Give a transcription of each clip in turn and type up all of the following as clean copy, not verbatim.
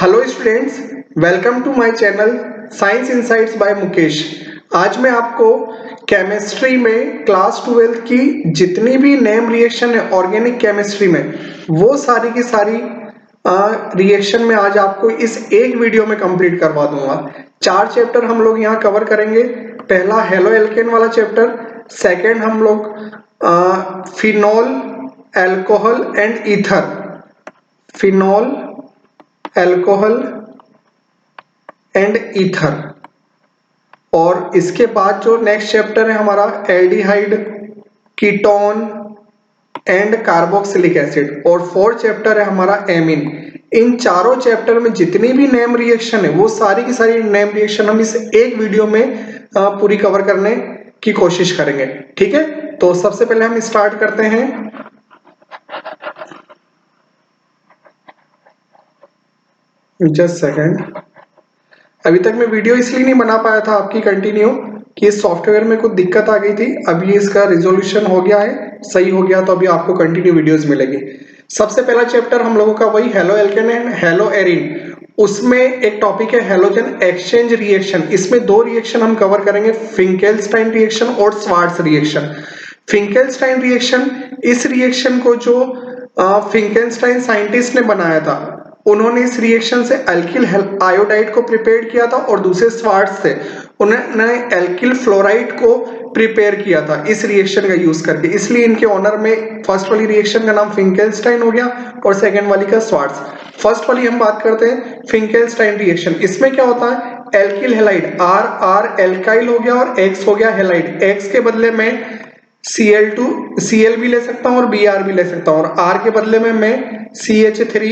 Hello students, welcome to my channel science insights by Mukesh. आज मैं आपको केमिस्ट्री में क्लास 12 की जितनी भी नेम रिएक्शन है ऑर्गेनिक केमिस्ट्री में, वो सारी की सारी रिएक्शन में आज आपको इस एक वीडियो में कंप्लीट करवा दूंगा। 4 चैप्टर हम लोग यहाँ कवर करेंगे। पहला हेलो एल्केन वाला चैप्टर, सेकेंड हम लोग phenol, alcohol and ether, phenol, alcohol and ether, और इसके बाद जो नेक्स्ट चैप्टर है हमारा aldehyde, ketone and carboxylic acid, और फोर्थ चैप्टर है हमारा एमीन। इन चारों चैप्टर में जितनी भी नेम रिएक्शन है वो सारी की सारी नेम रिएक्शन हम इस एक वीडियो में पूरी कवर करने की कोशिश करेंगे। ठीक है, तो सबसे पहले हम स्टार्ट करते हैं। जस्ट सेकेंड, अभी तक मैं वीडियो इसलिए नहीं बना पाया था आपकी कंटिन्यू कि इस सॉफ्टवेयर में कुछ दिक्कत आ गई थी। अभी इसका रिजोल्यूशन हो गया है, सही हो गया, तो अभी आपको कंटिन्यू वीडियोस मिलेगी। सबसे पहला चैप्टर हम लोगों का वही halo alkane and hello arene. उसमें एक टॉपिक है हेलोजन एक्सचेंज रिएक्शन। इसमें दो रिएक्शन हम कवर करेंगे, फिंकेल्स्टाइन रिएक्शन और श्वार्ट्ज रिएक्शन। फिंकेल्स्टाइन रिएक्शन, इस रिएक्शन को जो फिंकेल्स्टाइन साइंटिस्ट ने बनाया था, उन्होंने इस रिएक्शन से अल्किल आयोडाइड को प्रिपेयर किया था और दूसरे श्वार्ट्ज से उन्होंने एल्किल फ्लोराइड को प्रिपेयर किया था इस रिएक्शन का यूज करके। इसलिए इनके ऑनर में फर्स्ट वाली रिएक्शन का नाम फिंकेल्स्टाइन हो गया और सेकेंड वाली का श्वार्ट्ज। फर्स्ट वाली हम बात करते हैं फिंकेल्स्टाइन रिएक्शन। इसमें क्या होता है, alkyl halide, R R alkyl हो गया और एक्स हो गया हेलाइड। एक्स के बदले में Cl2 Cl भी ले सकता हूं और Br भी ले सकता हूं, और R के बदले में मैं CH3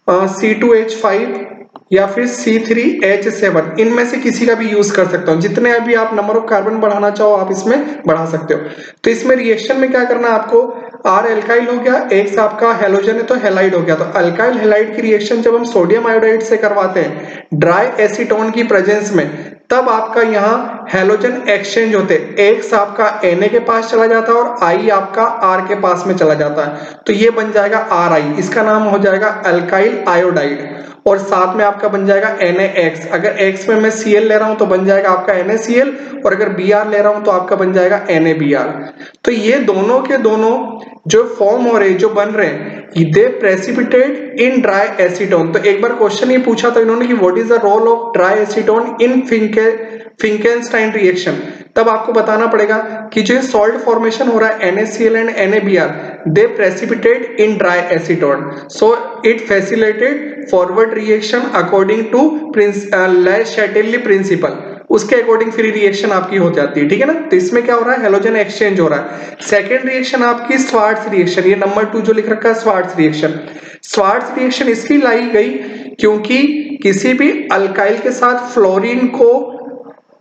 C2H5 या फिर C3H7, इनमें से किसी का भी यूज कर सकता हूं। जितने अभी आप नंबर ऑफ कार्बन बढ़ाना चाहो आप इसमें बढ़ा सकते हो। तो इसमें रिएक्शन में क्या करना है आपको, R एल्काइल हो गया, X आपका हेलोजन है तो हेलाइड हो गया। तो अल्काइल हेलाइड की रिएक्शन जब हम सोडियम आयोडाइड से करवाते हैं ड्राई एसीटोन की प्रेजेंस में, तब आपका यहाँ हेलोजन एक्सचेंज होते हैं। X आपका Na के पास चला जाता है और I आपका R के पास में चला जाता है, तो ये बन जाएगा Ri, इसका नाम हो जाएगा अल्काइल आयोडाइड। और साथ में आपका बन जाएगा NaX। अगर X में मैं Cl ले रहा हूं तो बन जाएगा आपका NaCl, और अगर Br ले रहा हूं तो आपका बन जाएगा NaBr। तो ये दोनों के दोनों जो फॉर्म हो रहे, जो बन रहे हैं, they precipitate in dry acetone. तो एक बार क्वेश्चन ये पूछा था इन्होंने कि what is the role of dry acetone in Finkelstein reaction, तब आपको बताना पड़ेगा कि जो सॉल्ट फॉर्मेशन हो रहा है NaCl and NaBr, they precipitate in dry acetone, so it facilitated forward reaction according to Le Chatelier principle। उसके अकॉर्डिंग फिर रिएक्शन आपकी हो जाती है। ठीक है ना, तो इसमें क्या हो रहा है, हेलोजन एक्सचेंज हो रहा है। सेकेंड रिएक्शन आपकी श्वार्ट्ज रिएक्शन, ये नंबर 2 जो लिख रखा है श्वार्ट्ज रिएक्शन। श्वार्ट्ज रिएक्शन इसकी लाई गई क्योंकि किसी भी अल्काइल के साथ फ्लोरीन को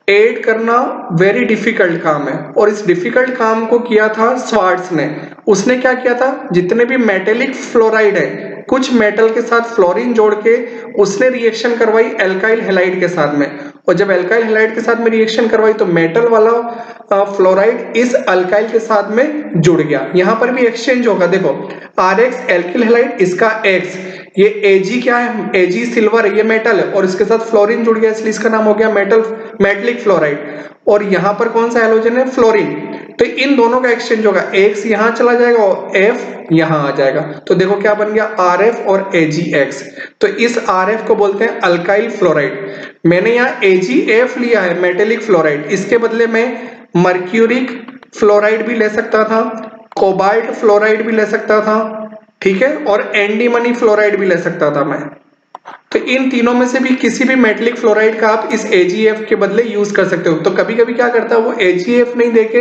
ऐड करना वेरी डिफिकल्ट काम है, और इस डिफिकल्ट काम को किया था श्वार्ट्ज ने। उसने क्या किया था, जितने भी मेटेलिक फ्लोराइड है, कुछ मेटल के साथ फ्लोरीन जोड़ के उसने रिएक्शन करवाई एल्काइल हेलाइड के साथ में, और जब एल्काइल हेलाइड के साथ में रिएक्शन करवाई तो मेटल वाला फ्लोराइड इस अल्काइल के साथ में जुड़ गया। यहां पर भी एक्सचेंज होगा, देखो Rx एल्किल हेलाइड, इसका X, ये Ag क्या है, Ag सिल्वर है, ये मेटल है, और इसके साथ फ्लोरीन जुड़ गया इसलिए इसका नाम हो गया मेटलिक फ्लोराइड। और यहां पर कौन सा हेलोजन है, फ्लोरीन। तो इन दोनों का एक्सचेंज होगा, X यहां चला जाएगा और F यहां आ जाएगा। तो देखो क्या बन गया, Rf और AgX। तो इस Rf को बोलते हैं अल्काइल फ्लोराइड। मैंने यहाँ AgF लिया है, मेटेलिक फ्लोराइड, इसके बदले में मर्क्यूरिक फ्लोराइड भी ले सकता था, कोबाल्ट फ्लोराइड भी ले सकता था, ठीक है, और एंटीमनी फ्लोराइड भी ले सकता था मैं। तो इन तीनों में से भी किसी भी मेटलिक फ्लोराइड का आप इस AgF के बदले यूज कर सकते हो। तो कभी कभी क्या करता है वो AgF नहीं देके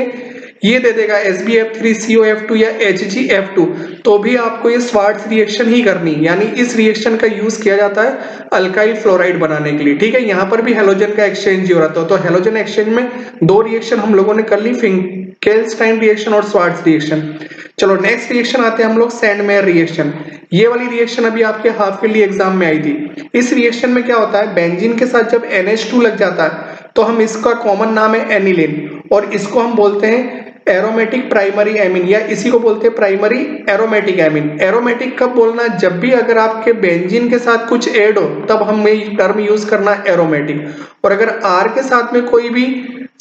ये दे देगा SbF3COF2 या HgF2, तो भी आपको ये श्वार्ट्ज रिएक्शन ही करनी, यानी इस रिएक्शन का यूज किया जाता है अल्काइल फ्लोराइड बनाने के लिए। ठीक है, यहाँ पर भी हेलोजन का एक्सचेंज हो रहा था। तो हेलोजन एक्सचेंज में दो रिएक्शन हम लोगों ने कर ली, फिंकेल्स्टाइन रिएक्शन और श्वार्ट्ज रिएक्शन। चलो नेक्स्ट रिएक्शन आते हैं हम लोग सैंडमेयर रिएक्शन। ये वाली रिएक्शन अभी आपके हाफ ईयरली एग्जाम में आई थी। इस रिएक्शन में क्या होता है, बेंजीन के साथ जब NH2 लग जाता है तो हम इसका कॉमन नाम है एनिलीन, और इसको हम बोलते हैं एरोमेटिक प्राइमरी एमीन, या इसी को बोलते हैं प्राइमरी एरोमेटिक एमीन। एरोमेटिक कब बोलना, जब भी अगर आपके बेंजीन के साथ कुछ ऐड हो तब हमें टर्म यूज करना एरोमेटिक। और अगर R के साथ में कोई भी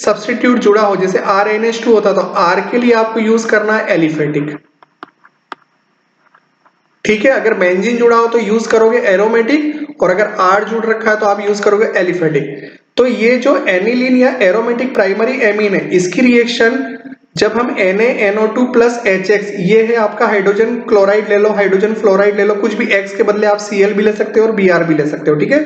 सब्स्टिट्यूट जुड़ा हो, जैसे RNH2 होता, तो R के लिए आपको यूज करना है एलिफेटिक। ठीक है, अगर बेंजीन जुड़ा हो तो यूज करोगे एरोमेटिक, और अगर R जुड़ रखा है तो आप यूज करोगे एलिफेटिक। तो ये जो एनिलीन या एरोमेटिक प्राइमरी एमीन है, इसकी रिएक्शन जब हम NaNO2 प्लस HX, ये है आपका हाइड्रोजन क्लोराइड ले लो, हाइड्रोजन फ्लोराइड ले लो, कुछ भी X के बदले आप Cl भी ले सकते हो और Br भी ले सकते हो। ठीक है,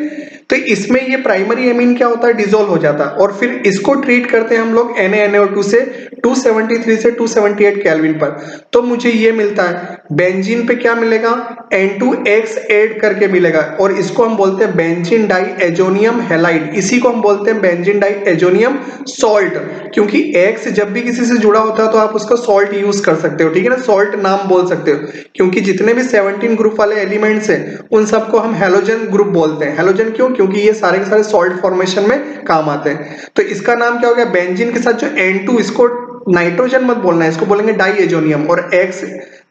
तो इसमें ये प्राइमरी एमीन क्या होता है, डिसॉल्व हो जाता है, और फिर इसको ट्रीट करते हैं हम लोग NaNO2 से 273 से 278 केल्विन पर। तो मुझे ये मिलता है, बेंजीन पे क्या मिलेगा, N2X ऐड करके मिलेगा, और इसको हम बोलते हैं बेंजीन डाई एजोनियम हैलाइड। इसी को हम बोलते हैं बेंजीन डाई एजोनियम सॉल्ट, क्योंकि X जब भी किसी से जुड़ा होता है तो आप उसका सॉल्ट यूज कर सकते हो। ठीक है ना, सॉल्ट नाम बोल सकते हो, क्योंकि जितने भी 17 ग्रुप वाले एलिमेंट्स हैं उन सबको हम हैलोजन ग्रुप बोलते हैं। हैलोजन क्यों, क्योंकि ये सारे के सारे सॉल्ट फॉर्मेशन में काम आते हैं। तो इसका नाम क्या हो गया, बेंजीन के साथ जो N2, इसको नाइट्रोजन मत बोलना है, इसको बोलेंगे डाई एजोनियम, और X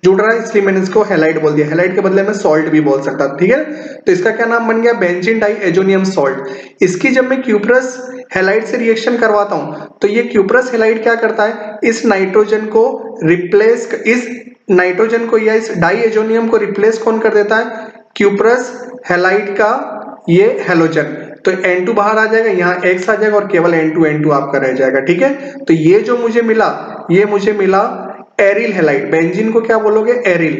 जुड़ रहा है इसलिए मैंने इसको हैलाइड बोल दिया। हैलाइड के बदले में सॉल्ट भी बोल सकता, ठीक है। तो इसका क्या नाम बन गया, बेंजीन डाई एजोनियम सॉल्ट। इसकी जब मैं क्यूप्रस हैलाइड से रिएक्शन करवाता हूं तो ये क्यूप्रस हैलाइड क्या करता है, इस नाइट्रोजन को रिप्लेस, इस नाइट्रोजन को या इस डाई एजोनियम को रिप्लेस कौन कर देता है, क्यूप्रस हैलाइड का ये हैलोजन। तो N2 बाहर आ जाएगा, यहाँ X आ जाएगा और केवल N2 आपका रह जाएगा। ठीक है, तो ये जो मुझे मिला, ये मुझे मिला एरिल हैलाइड। बेंजीन को क्या बोलोगे, एरिल,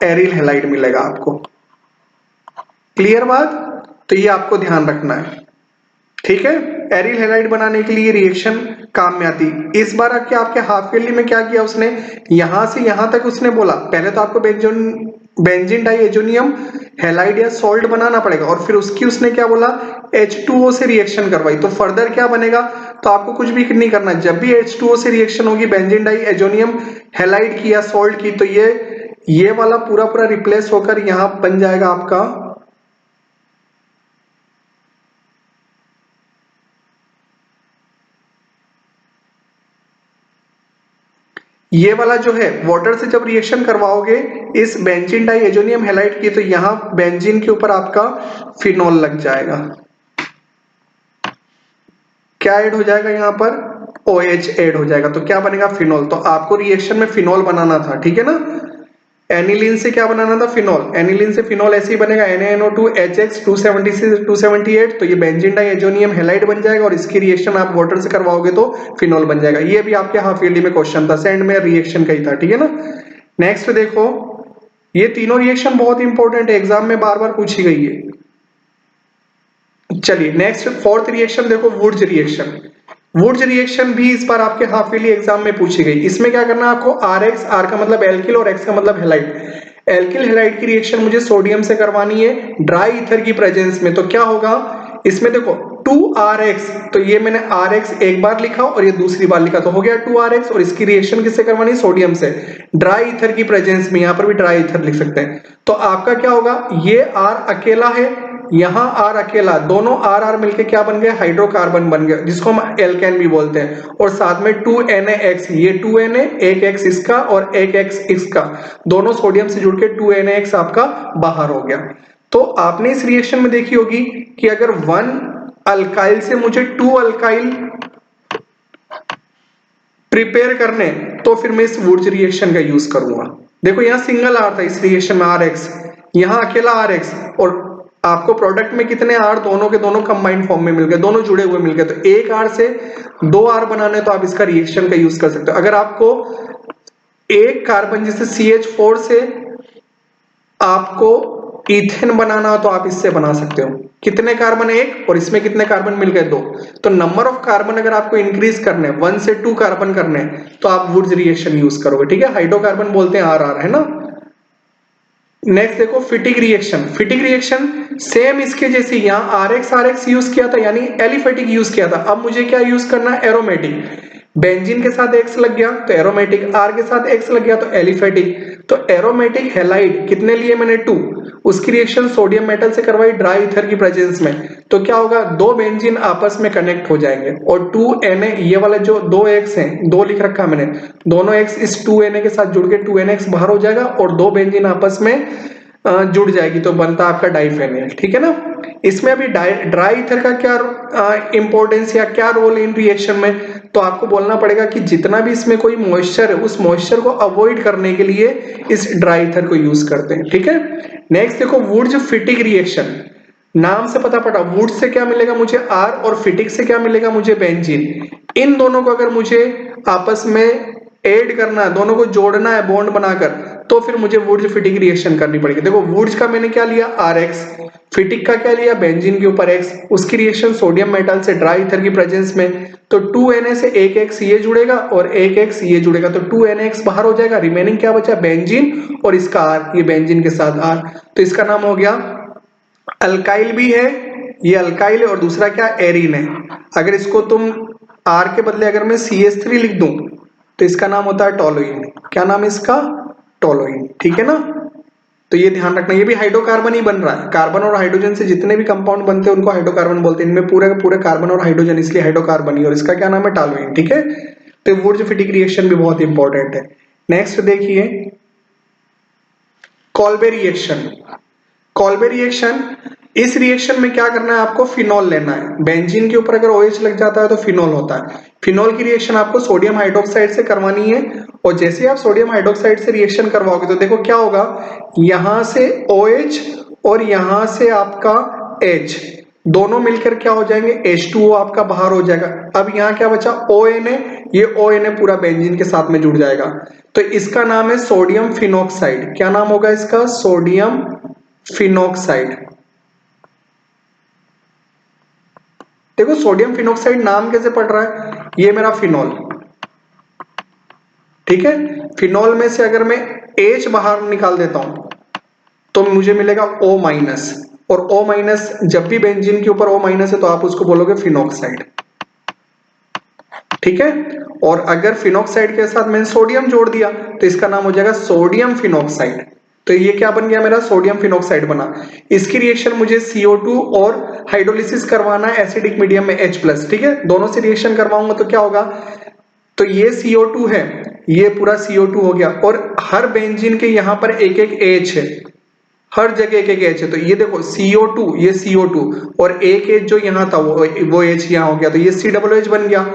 एरिल हैलाइड मिलेगा आपको। क्लियर बात, तो ये आपको ध्यान रखना है। ठीक है, एरिल हैलाइड बनाने के लिए रिएक्शन काम में आती। इस बार आपके हाफ ईयरली में क्या किया उसने, यहां से यहां तक उसने बोला पहले तो आपको बेंजीन डाई एजोनियम हैलाइड या सॉल्ट बनाना पड़ेगा, और फिर उसकी उसने क्या बोला, H2O से रिएक्शन करवाई। तो फर्दर क्या बनेगा, तो आपको कुछ भी नहीं करना, जब भी H2O से रिएक्शन होगी बेंजीन डाई एजोनियम हैलाइड की या सॉल्ट की, तो ये वाला पूरा पूरा रिप्लेस होकर यहां बन जाएगा आपका ये वाला जो है, वाटर से जब रिएक्शन करवाओगे इस बेंजीन डाई एजोनियम हैलाइड की, तो यहां बेंजीन के ऊपर आपका फिनॉल लग जाएगा। क्या ऐड हो जाएगा यहाँ पर, OH ऐड हो जाएगा, तो क्या बनेगा, फिनॉल। तो आपको रिएक्शन में फिनॉल बनाना था, ठीक है ना। एनिलीन से क्या बनाना था, फिनॉल। एनिलीन से फिनॉल ऐसे ही बनेगा, NaNO2HX 276 278, तो ये बेंजीन डाई एजोनियम हैलाइड बन जाएगा, और इसकी रिएक्शन आप वाटर से करवाओगे तो फिनॉल बन जाएगा। ये भी आपके हाफ ईयरली में क्वेश्चन था, सेंड में रिएक्शन का ही था, ठीक है ना। नेक्स्ट देखो, ये तीनों रिएक्शन बहुत इंपॉर्टेंट है, एग्जाम में बार बार पूछी गई है। चलिए नेक्स्ट फोर्थ रिएक्शन देखो, वुड्स रिएक्शन। वुड्स रिएक्शन भी इस बार आपके हाफ ईयरली एग्जाम में पूछी गई। इसमें क्या करना है आपको, RX, R का मतलब एल्किल और X का मतलब हैलाइड। एल्किल हैलाइड की रिएक्शन मुझे सोडियम से करवानी है ड्राई ईथर की प्रेजेंस में। तो क्या होगा इसमें, देखो 2RX, तो ये मैंने RX एक बार लिखा और ये दूसरी बार लिखा, तो हो गया 2RX, और इसकी रिएक्शन किससे करवानी, सोडियम से, ड्राई ईथर की प्रेजेंस में। यहां पर भी ड्राई ईथर लिख सकते हैं। तो आपका क्या होगा, ये R अकेला है, यहां R अकेला, दोनों R मिलके क्या बन गए, हाइड्रोकार्बन बन गए, जिसको हम एल्केन भी बोलते हैं। और साथ में 2NaX, ये 2Na, एक X इसका और एक X इसका, दोनों सोडियम से जुड़ के 2NaX आपका बाहर हो गया। तो आपने इस रिएक्शन में देखी होगी कि अगर 1 अल्काइल से मुझे 2 अल्काइल प्रिपेयर करने, तो फिर मैं इस वुड्स रिएक्शन का यूज करूंगा। देखो यहां सिंगल R था इस रिएक्शन में, RX, यहां अकेला RX, और आपको प्रोडक्ट में कितने R, दोनों के दोनों कंबाइंड फॉर्म में मिल गए, दोनों जुड़े हुए मिल गए। तो एक R से 2 R बनाने, तो आप इसका रिएक्शन का यूज कर सकते हो। अगर आपको एक कार्बन जैसे CH4 से आपको इथेन बनाना हो तो आप इससे बना सकते हो। कितने कार्बन, एक, और इसमें कितने कार्बन मिल गए, 2। तो नंबर ऑफ कार्बन अगर आपको इंक्रीज करने, 1 से 2 कार्बन करने, तो आप वुड्स रिएक्शन यूज करोगे, ठीक है। हाइड्रोकार्बन बोलते हैं RR, है ना। नेक्स्ट देखो फिटिक रिएक्शन। फिटिक रिएक्शन सेम इसके जैसे, यहां RX यूज किया था, यानी एलिफेटिक यूज किया था। अब मुझे क्या यूज करना है, एरोमेटिक। बेंजीन के साथ X लग गया तो एरोमेटिक, R के साथ X लग गया तो एलिफेटिक। तो एरोमेटिक हैलाइड कितने लिए मैंने 2, उसकी रिएक्शन सोडियम मेटल से करवाई ड्राई ईथर की प्रेजेंस में, तो क्या होगा, दो बेंजीन आपस में कनेक्ट हो जाएंगे और 2Na, ये वाला जो 2x है, 2 लिख रखा है मैंने, दोनों x इस 2Na के साथ जुड़ के 2NX बाहर हो जाएगा और दो बेंजीन आपस में जुड़ जाएगी तो बनता है आपका डाइफेनिल। ठीक है ना। इसमें अभी ड्राई ईथर का क्या इंपॉर्टेंस या क्या रोल इन रिएक्शन में, तो आपको बोलना पड़ेगा कि जितना भी इसमें कोई मॉइस्चर है उस मॉइस्चर को अवॉइड करने के लिए इस ड्राई ईथर को यूज करते हैं। ठीक है। नेक्स्ट देखो वुड्स फिटिक रिएक्शन, नाम से पता पड़ा वुड से क्या मिलेगा मुझे R और फिटिक से क्या मिलेगा मुझे बेंजीन। इन दोनों को अगर मुझे आपस में ऐड करना है, दोनों को जोड़ना है बॉन्ड बनाकर, तो फिर मुझे वुड्स फिटिक रिएक्शन करनी पड़ेगी। देखो वुड्स का मैंने क्या लिया RX, फिटिक का क्या लिया बेंजीन के ऊपर X, उसकी रिएक्शन सोडियम मेटल से ड्राई ईथर की प्रेजेंस में, तो 2Na से एक X ये जुड़ेगा और एक X ये जुड़ेगा तो 2NX बाहर हो जाएगा, रिमेनिंग क्या बचा बेंजीन और इसका R, ये बेंजीन के साथ R, तो इसका नाम हो गया अल्काइल भी है, ये अल्काइल है और दूसरा क्या एरीन है। अगर इसको तुम R के बदले अगर मैं CH3 लिख दूं तो इसका नाम होता है टोलुइन। क्या नाम है इसका, टोलुइन। ठीक है ना। तो ये ध्यान रखना, ये भी हाइड्रोकार्बन ही बन रहा है, कार्बन और हाइड्रोजन से जितने भी कंपाउंड बनते हैं उनको हाइड्रोकार्बन बोलते हैं, इनमें पूरे पूरे कार्बन और हाइड्रोजन, इसलिए हाइड्रोकार्बन ही, और इसका क्या नाम है टोलुइन। ठीक है। तो वुड्स फिटिक रिएक्शन भी बहुत इंपॉर्टेंट है। नेक्स्ट देखिए कॉल्बे रिएक्शन। कॉल्बे रिएक्शन, इस रिएक्शन में क्या करना है आपको, फिनॉल लेना है। बेंजीन के ऊपर अगर OH लग जाता है तो फिनॉल होता है। फिनॉल की रिएक्शन आपको सोडियम हाइड्रोक्साइड से करवानी है और जैसे ही आप सोडियम हाइड्रोक्साइड से रिएक्शन करवाओगे तो देखो क्या होगा, यहां से OH और यहां से आपका H दोनों मिलकर क्या हो जाएंगे, H2O आपका बाहर हो जाएगा। अब यहाँ क्या बचा ONA, ये ONA पूरा बेंजीन के साथ में जुड़ जाएगा, तो इसका नाम है सोडियम फिनॉक्साइड। क्या नाम होगा इसका, सोडियम फिनॉक्साइड। देखो सोडियम फिनॉक्साइड नाम कैसे पढ़ रहा है, ये मेरा फिनॉल। ठीक है। फिनॉल में से अगर मैं H बाहर निकाल देता हूं तो मुझे मिलेगा O-, और O- जब भी बेंजीन के ऊपर O- है तो आप उसको बोलोगे फिनॉक्साइड। ठीक है। और अगर फिनॉक्साइड के साथ मैंने सोडियम जोड़ दिया तो इसका नाम हो जाएगा सोडियम फिनॉक्साइड। तो ये क्या बन गया मेरा, सोडियम फिनॉक्साइड बना। इसकी रिएक्शन मुझे CO2 और हाइड्रोलिसिस करवाना है एसिडिक मीडियम में H+। ठीक है। दोनों से रिएक्शन करवाऊंगा तो क्या होगा, तो ये CO2 है, ये पूरा CO2 हो गया और हर बेंजीन के यहां पर एक एक H है, हर जगह एक एक H है। तो ये देखो CO2, ये CO2 और एक H जो यहां था वो H यहां हो गया, तो ये COOH बन गया।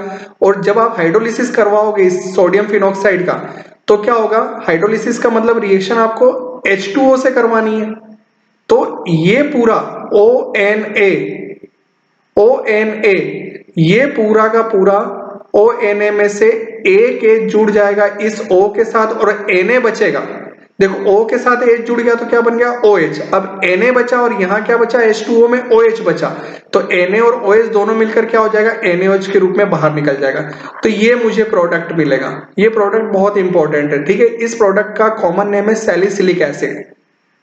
और जब आप हाइड्रोलिसिस करवाओगे इस सोडियम फिनॉक्साइड का तो क्या होगा, हाइड्रोलिसिस का मतलब रिएक्शन आपको H2O से करवानी है, तो ये पूरा ONA ये पूरा का पूरा ONA में से एक H जुड़ जाएगा इस O के साथ और Na बचेगा। देखो O के साथ H जुड़ गया तो क्या बन गया OH, अब Na बचा और यहां क्या बचा, H2O में OH बचा, तो Na और OH दोनों मिलकर क्या हो जाएगा, NaOH के रूप में बाहर निकल जाएगा। तो ये मुझे प्रोडक्ट मिलेगा। ये प्रोडक्ट बहुत इंपॉर्टेंट है। ठीक है। इस प्रोडक्ट का कॉमन नेम है सैलिसिलिक एसिड।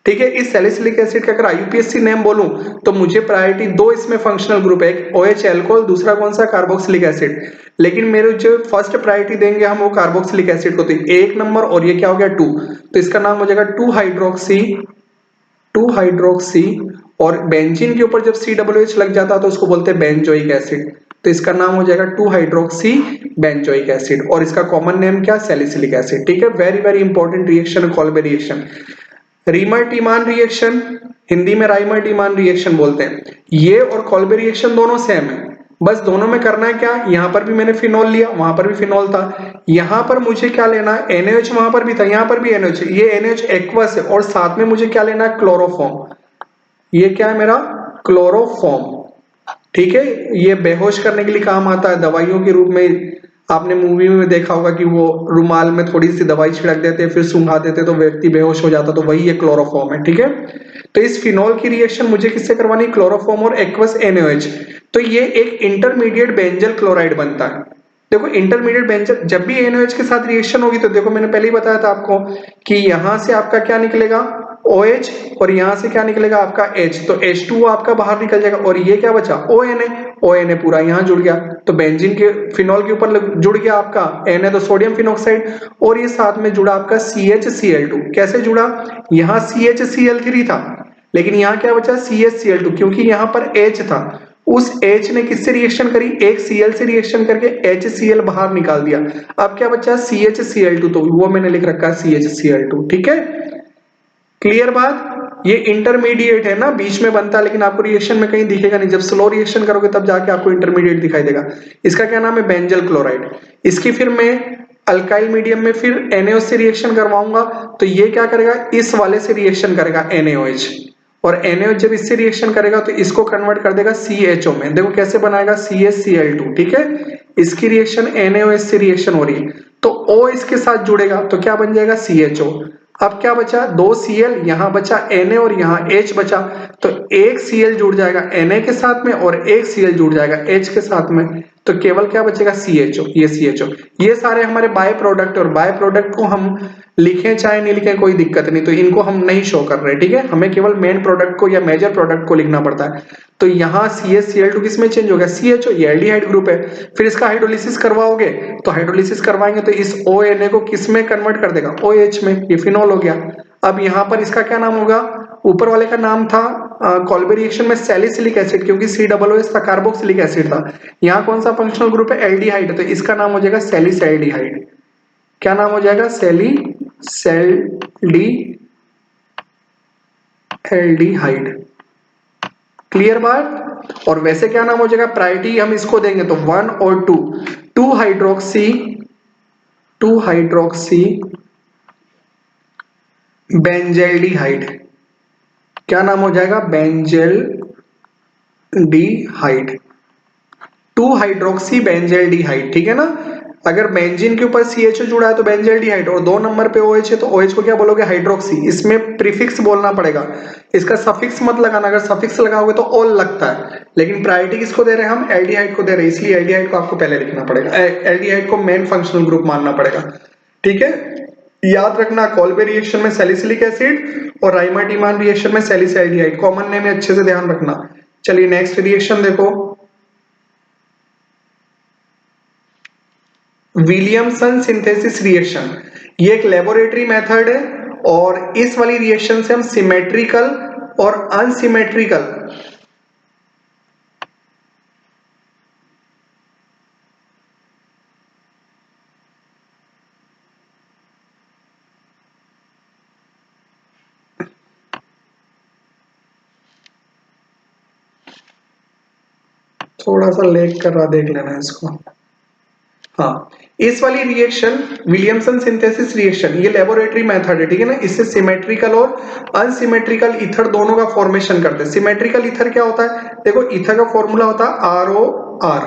ठीक है। इस सैलिसिलिक एसिड का अगर IUPAC नेम बोलूं तो मुझे प्रायोरिटी दो इसमें फंक्शनल ग्रुप है, एक OH अल्कोहल, दूसरा कौन सा, कार्बोक्सिलिक एसिड। लेकिन मेरे जो फर्स्ट प्रायोरिटी देंगे हम वो कार्बोक्सिलिक एसिड को, तो 1 नंबर और ये क्या हो गया 2, तो इसका नाम हो जाएगा 2 हाइड्रोक्सी और बेंजीन के ऊपर जब COOH लग जाता है तो उसको बोलते हैं बेंजोइक एसिड, तो इसका नाम हो जाएगा 2 हाइड्रोक्सी बेंजोइक एसिड और इसका कॉमन नेम क्या, सैलिसिलिक एसिड। ठीक है। Very very important reaction, Kolbe reaction. Reimer Tiemann reaction, Hindi में राइमर-टीमान रिएक्शन बोलते हैं। ये और कॉल्बे रिएक्शन दोनों सेम है, बस दोनों में करना है क्या, यहां पर भी मैंने फिनॉल लिया, वहां पर भी फिनॉल था, यहां पर मुझे क्या लेना है NaOH, वहां पर भी था, यहां पर भी NaOH, ये NaOH एक्वस है और साथ में मुझे क्या लेना है, क्लोरोफॉर्म। ये क्या है मेरा, क्लोरोफॉर्म। ठीक है। ये बेहोश करने के लिए काम आता है, दवाइयों के रूप में। आपने मूवी में देखा होगा कि वो रुमाल में थोड़ी सी दवाई छिड़क देते फिर सूंघा देते तो व्यक्ति बेहोश हो जाता, तो वही ये क्लोरोफॉर्म है। ठीक है। तो इस फिनॉल की रिएक्शन मुझे किससे करवानी, क्लोरोफॉर्म और एक्वस NaOH, तो ये एक इंटरमीडिएट बेंजल क्लोराइड बनता है। देखो इंटरमीडिएट बेंजल, जब भी NaOH के साथ रिएक्शन होगी तो देखो मैंने पहले ही बताया था आपको कि यहां से आपका क्या निकलेगा OH और यहां से क्या निकलेगा आपका H, तो H2O आपका बाहर निकल जाएगा और ये क्या बचा ONA, ONA पूरा यहाँ जुड़ गया, तो बेंजीन के फिनॉल के ऊपर जुड़ गया आपका Na, तो सोडियम फिनॉक्साइड, और ये साथ में जुड़ा आपका CHCl2। कैसे जुड़ा, यहाँ CHCl3 था लेकिन यहाँ क्या बचा CHCl2, क्योंकि यहाँ पर H था, उस H ने किससे रिएक्शन करी, एक Cl से रिएक्शन करके HCl बाहर निकाल दिया। अब क्या बचा CHCl2, तो वो मैंने लिख रखा है CHCl2। ठीक है, क्लियर बात। ये इंटरमीडिएट है ना, बीच में बनता है लेकिन आपको रिएक्शन में कहीं दिखेगा नहीं, जब स्लो रिएक्शन करोगे तब जाके आपको इंटरमीडिएट दिखाई देगा। इसका क्या नाम है, बेंजल क्लोराइड। इसकी फिर मैं अल्काइल मीडियम में फिर NaOH से रिएक्शन करवाऊंगा, तो ये क्या करेगा, इस वाले से रिएक्शन करेगा NaOH, और NaOH जब इससे रिएक्शन करेगा तो इसको कन्वर्ट कर देगा CHO में। देखो कैसे बनाएगा, CHCl2। ठीक है, इसकी रिएक्शन NaOH से रिएक्शन हो रही है, तो O इसके साथ जुड़ेगा तो क्या बन जाएगा CHO। अब क्या बचा, 2 Cl, यहां बचा Na और यहां H बचा, तो एक Cl जुड़ जाएगा Na के साथ में और एक Cl जुड़ जाएगा H के साथ में, तो केवल क्या बचेगा CHO, ये CHO। ये सारे हमारे बाय प्रोडक्ट, और बाय प्रोडक्ट को हम लिखें चाहे नहीं लिखें कोई दिक्कत नहीं, तो इनको हम नहीं शो कर रहे। ठीक है, हमें केवल मेन प्रोडक्ट को या मेजर प्रोडक्ट को लिखना पड़ता है। तो यहाँ CHCl2 किसमें चेंज हो गया, CHO, ये एल्डिहाइड ग्रुप है। फिर इसका हाइड्रोलिसिस करवाओगे, तो हाइड्रोलिसिस करवाएंगे तो इस ONA को किस में कन्वर्ट कर देगा, OH में, ये फिनॉल हो गया। अब यहाँ पर इसका क्या नाम होगा, ऊपर वाले का नाम था कॉल्बे रिएक्शन में सैलिसिलिक एसिड, क्योंकि COOH था, कार्बोक्सिलिक एसिड था। यहाँ कौन सा फंक्शनल ग्रुप है, एल्डिहाइड, तो इसका नाम हो जाएगा सैलिसैल्डिहाइड। क्या नाम हो जाएगा, सैलिसैल्डिहाइड। क्लियर बात। और वैसे क्या नाम हो जाएगा, प्रायोरिटी हम इसको देंगे तो 1 और 2, 2 हाइड्रोक्सी बेंजल्डिहाइड। क्या नाम हो जाएगा, बेंजल्डिहाइड, 2 हाइड्रोक्सी बेंजल्डिहाइड। ठीक है ना, अगर बेंजीन के ऊपर CHO जुड़ा है तो बेंजल्डिहाइड, और 2 नंबर पे OH है तो OH को क्या बोलोगे, हाइड्रोक्सी। इसमें प्रीफिक्स बोलना पड़ेगा, इसका सफिक्स मत लगाना, अगर सफिक्स लगाओगे तो ऑल लगता है। लेकिन प्रायोरिटी किसको दे रहे हैं, हम एल्डिहाइड को दे रहे हैं, इसलिए एल्डिहाइड को आपको पहले लिखना पड़ेगा, एल्डिहाइड को मेन फंक्शनल ग्रुप मानना पड़ेगा। ठीक है, याद रखना, कॉल्बे रिएक्शन में सैलिसिलिक एसिड और राइमाटिमान रिएक्शन में सैलिसैल्डिहाइड, कॉमन नेम है, अच्छे से ध्यान रखना। चलिए नेक्स्ट रिएक्शन देखो, विलियमसन सिंथेसिस रिएक्शन। ये एक लेबोरेटरी मेथड है, और इस वाली रिएक्शन से हम सिमेट्रिकल और अनसिमेट्रिकल थोड़ा सा लेट कर रहा, देख लेना इसको। हाँ, इस वाली रिएक्शन विलियमसन सिंथेसिस रिएक्शन, ये लेबोरेटरी मेथड है। ठीक है ना, इससे सिमेट्रिकल और अनसिमेट्रिकल ईथर दोनों का फॉर्मेशन करते हैं। सिमेट्रिकल ईथर क्या होता है, देखो ईथर का फॉर्मूला होता है ROR।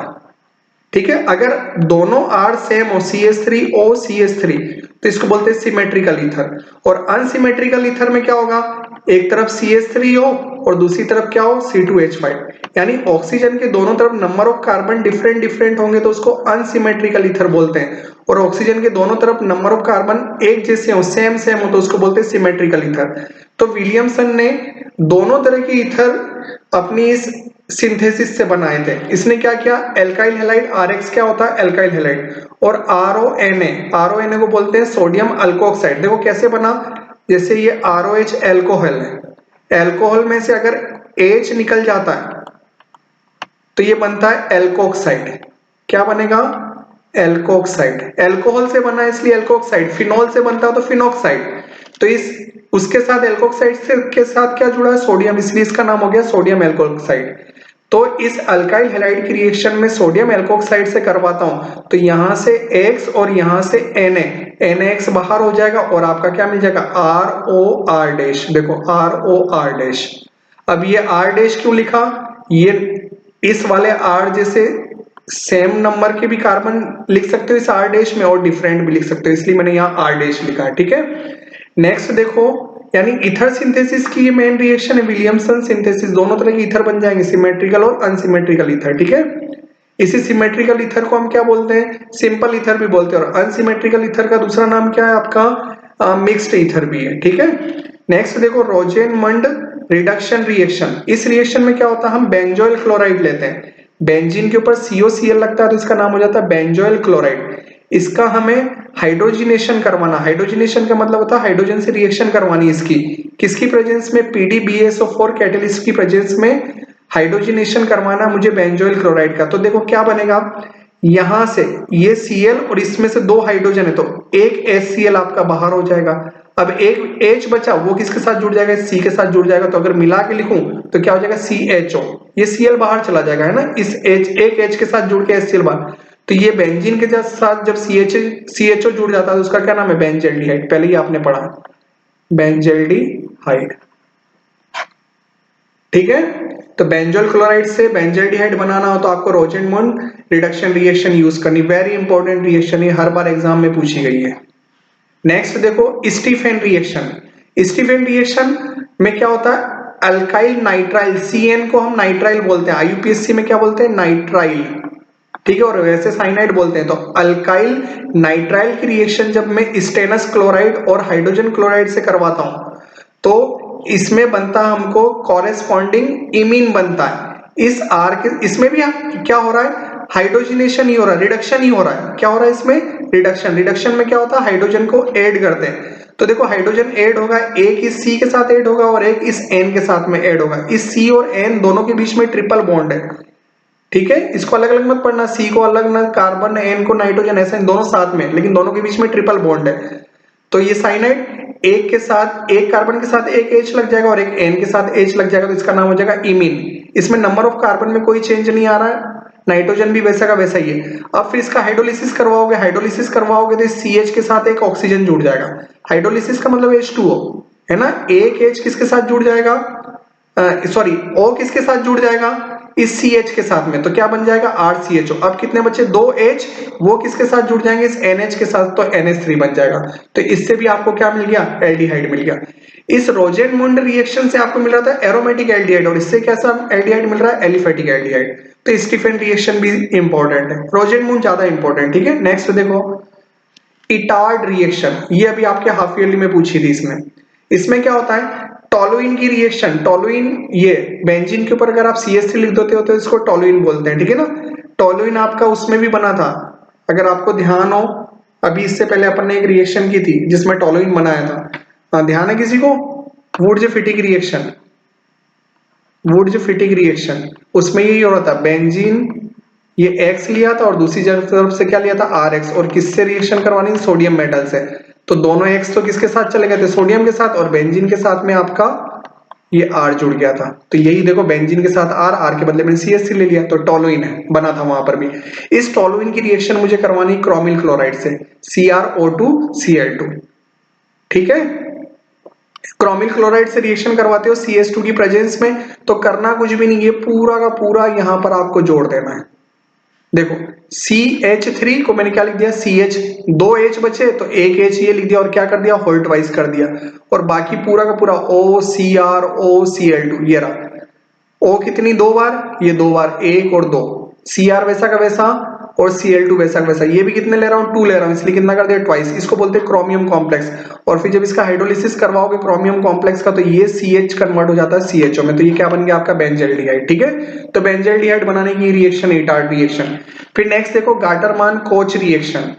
ठीक है, अगर दोनों R सेम हो, CH3O CH3, तो इसको बोलते हैं सिमेट्रिकल ईथर। और अनसिमेट्रिकल ईथर में क्या होगा, एक तरफ CH3 हो और दूसरी तरफ क्या हो, C2H5, यानी ऑक्सीजन के दोनों तरफ number of carbon different different होंगे तो उसको अनसिमेट्रिकल ईथर बोलते हैं, और ऑक्सीजन के दोनों तरफ नंबर ऑफ कार्बन एक जैसे हो, सेम सेम हो, तो उसको बोलते हैं सिमेट्रिकल ईथर। तो विलियमसन ने दोनों तरह की ईथर अपनी इस सिंथेसिस से बनाए थे। इसने क्या किया, एल्काइल हैलाइड, RX क्या होता है, एल्काइल हैलाइड, और RONA को बोलते हैं सोडियम अल्कोक्साइड। देखो कैसे बना, जैसे ये ROH एल्कोहल है, एल्कोहल में से अगर H निकल जाता है तो ये बनता है एल्कोक्साइड। क्या बनेगा, एल्कोक्साइड। एल्कोहल से बना इसलिए एल्कोक्साइड, फिनॉल से बनता है तो फिनॉक्साइड, तो इस उसके साथ एल्कोक्साइड से के साथ क्या जुड़ा है, सोडियम, इसलिए इसका नाम हो गया सोडियम एल्कोक्साइड। तो इस अल्काइल हैलाइड की रिएक्शन में सोडियम एल्कोक्साइड से करवाता हूं तो यहां से X और यहां से NaX बाहर हो जाएगा, और आपका क्या मिल जाएगा, ROR डैश। देखो ROR डैश। अब ये R डैश क्यों लिखा, ये इस वाले R जैसे सेम नंबर के भी कार्बन लिख सकते हो इस R डैश में, और डिफरेंट भी लिख सकते हो, इसलिए मैंने यहाँ R डैश लिखा है। ठीक है, नेक्स्ट देखो, यानी ईथर सिंथेसिस की ये मेन रिएक्शन है, विलियमसन सिंथेसिस, दोनों तरह के ईथर बन जाएंगे, सिमेट्रिकल और अनसिमेट्रिकल ईथर। ठीक है, इसी सिमेट्रिकल ईथर को हम क्या बोलते हैं, सिंपल ईथर भी बोलते हैं, और अनसिमेट्रिकल ईथर का दूसरा नाम क्या है आपका, मिक्स्ड ईथर भी है। ठीक है, नेक्स्ट देखो, रोजेनमंड रिडक्शन रिएक्शन। इस रिएक्शन में क्या होता है, हम बेंजोइल क्लोराइड लेते हैं, बेंजीन के ऊपर COCl लगता है तो इसका नाम हो जाता है बेंजोइल क्लोराइड। इसका हमें हाइड्रोजिनेशन करवाना, हाइड्रोजिनेशन का मतलब होता है हाइड्रोजन से रिएक्शन करवानी इसकी, किसकी प्रेजेंस में, PDBSO4 कैटेलिस्ट की प्रेजेंस में हाइड्रोजिनेशन करवाना मुझे बेंजोइल क्लोराइड का। तो देखो क्या बनेगा, यहां से ये Cl और इसमें से 2 हाइड्रोजन है तो एक HCl आपका बाहर हो जाएगा। अब एक H बचा, वो किसके साथ जुड़ जाएगा, C के साथ जुड़ जाएगा। तो अगर मिला के लिखूं तो क्या हो जाएगा, CHO, ये Cl बाहर चला जाएगा, है ना, इस एक H के साथ जुड़ के HCl बाहर। तो ये बेंजीन के साथ जब CHO जुड़ जाता है तो उसका क्या नाम है, बेंजल्डिहाइड। पहले ही आपने पढ़ा बेंजल्डिहाइड, ठीक है। तो बेंजोइल क्लोराइड से बेंजल्डिहाइड बनाना हो तो आपको रोजेंड-मुंड रिडक्शन रिएक्शन यूज करनी, वेरी इंपॉर्टेंट रिएक्शन, ये हर बार एग्जाम में पूछी गई है। नेक्स्ट देखो स्टीफेन रिएक्शन। स्टीफेन रिएक्शन में क्या होता है, अल्काइल नाइट्राइल, CN को हम नाइट्राइल बोलते हैं, IUPAC में क्या बोलते हैं, नाइट्राइल, ठीक है, और वैसे साइनाइड बोलते हैं। तो अल्काइल नाइट्राइल की रिएक्शन जब मैं स्टेनस क्लोराइड और हाइड्रोजन क्लोराइड से करवाता हूं तो इसमें बनता हमको कॉरेस्पॉन्डिंग इमीन बनता है। इस R के, इसमें भी क्या हो रहा है, हाइड्रोजिनेशन ही हो रहा है, रिडक्शन ही हो रहा है। क्या हो रहा है इसमें, रिडक्शन। रिडक्शन में क्या होता है, हाइड्रोजन को ऐड करते हैं। तो देखो हाइड्रोजन ऐड होगा, एक इस C के साथ ऐड होगा और एक इस N के साथ में ऐड होगा। इस C और N दोनों के बीच में ट्रिपल बॉन्ड है, ठीक है, इसको अलग अलग मत पढ़ना, C को अलग ना, कार्बन, N को नाइट्रोजन, ऐसे दोनों साथ में, लेकिन दोनों के बीच में ट्रिपल बॉन्ड है। तो ये साइनाइड एक के साथ, एक कार्बन के साथ एक H लग जाएगा और एक N के साथ H लग जाएगा तो इसका नाम हो जाएगा इमीन। इसमें नंबर ऑफ कार्बन में कोई चेंज नहीं आ रहा है, नाइट्रोजन भी वैसा का वैसा ही है। अब फिर इसका हाइड्रोलिसिस करवाओगे, हाइड्रोलिसिस करवाओगे तो CH के साथ एक ऑक्सीजन जुड़ जाएगा। हाइड्रोलिसिस का मतलब H2O, है ना, एक H किसके साथ जुड़ जाएगा, सॉरी O किसके साथ जुड़ जाएगा, इस CH के साथ में, तो क्या बन जाएगा, RCHO। अब कितने बचे, 2 H, वो किसके साथ जुड़ जाएंगे, इस NH के साथ, तो NH3 बन जाएगा। तो इससे भी आपको क्या मिल गया, एल्डिहाइड मिल गया। इस रोजेंड-मुंड रिएक्शन से आपको मिल रहा था एरोमेटिक एल्डिहाइड और इससे कैसा एल्डिहाइड मिल रहा है, एलिफेटिक एल्डिहाइड। तो स्टीफेन रिएक्शन भी इंपॉर्टेंट है, रोजेंड-मुंड ज्यादा इंपॉर्टेंट, ठीक है। नेक्स्ट देखो इटार्ड रिएक्शन, ये अभी आपके हाफ ईयरली में पूछी थी। इसमें क्या होता है, टोलुइन की रिएक्शन, टोलुइन, ये बेंजीन के ऊपर अगर आप CH3 लिख देते हो तो इसको टोलुइन बोलते हैं, ठीक है ना। टोलुइन आपका उसमें भी बना था, अगर आपको ध्यान हो, अभी इससे पहले अपन ने एक रिएक्शन की थी जिसमें टोलुइन बनाया था, ध्यान है किसी को, वुड्ज-फिटिक रिएक्शन, वुड्ज-फिटिक रिएक्शन, उसमें यही हो रहा था, बेंजीन ये X लिया था और दूसरी तरफ से क्या लिया था, RH, और किससे रिएक्शन करवानी थी, सोडियम मेटल से। तो दोनों X तो किसके साथ चले गए थे, सोडियम के साथ, और बेंजीन के साथ में आपका ये R जुड़ गया था। तो यही देखो बेंजीन के साथ R के बदले में CH3 ले लिया, तो टोलुइन है बना था वहां पर भी। इस टोलुइन की रिएक्शन मुझे करवानी क्रोमिल क्लोराइड से, CrO2Cl2, ठीक है। क्रोमिल क्लोराइड से रिएक्शन करवाते हो CH2 की प्रेजेंस में, तो करना कुछ भी नहीं, ये पूरा का पूरा यहां पर आपको जोड़ देना है। देखो CH3 को मैंने क्या लिख दिया, CH, 2 H बचे तो एक H ये लिख दिया और क्या कर दिया, होल्ट वाइज कर दिया, और बाकी पूरा का पूरा OCrOCl2, ये रहा। O कितनी, 2 बार, ये 2 बार, 1 और 2, Cr वैसा का वैसा और Cl2 वैसा का वैसा, ये भी कितने ले रहा हूं, 2 ले रहा हूं, इसलिए कितना कर दिया, ट्वाइस। इसको बोलते हैं क्रोमियम कॉम्प्लेक्स। और फिर जब इसका हाइड्रोलिसिस करवाओगे क्रोमियम कॉम्प्लेक्स का तो ये CH कन्वर्ट हो जाता है CHO में, तो ये क्या बन गया आपका, बेंजल्डिहाइड, ठीक है। तो बेंजल्डिहाइड बनाने की रिएक्शन इटार्ड रिएक्शन। फिर नेक्स्ट देखो गाटरमान कोच रिएक्शन,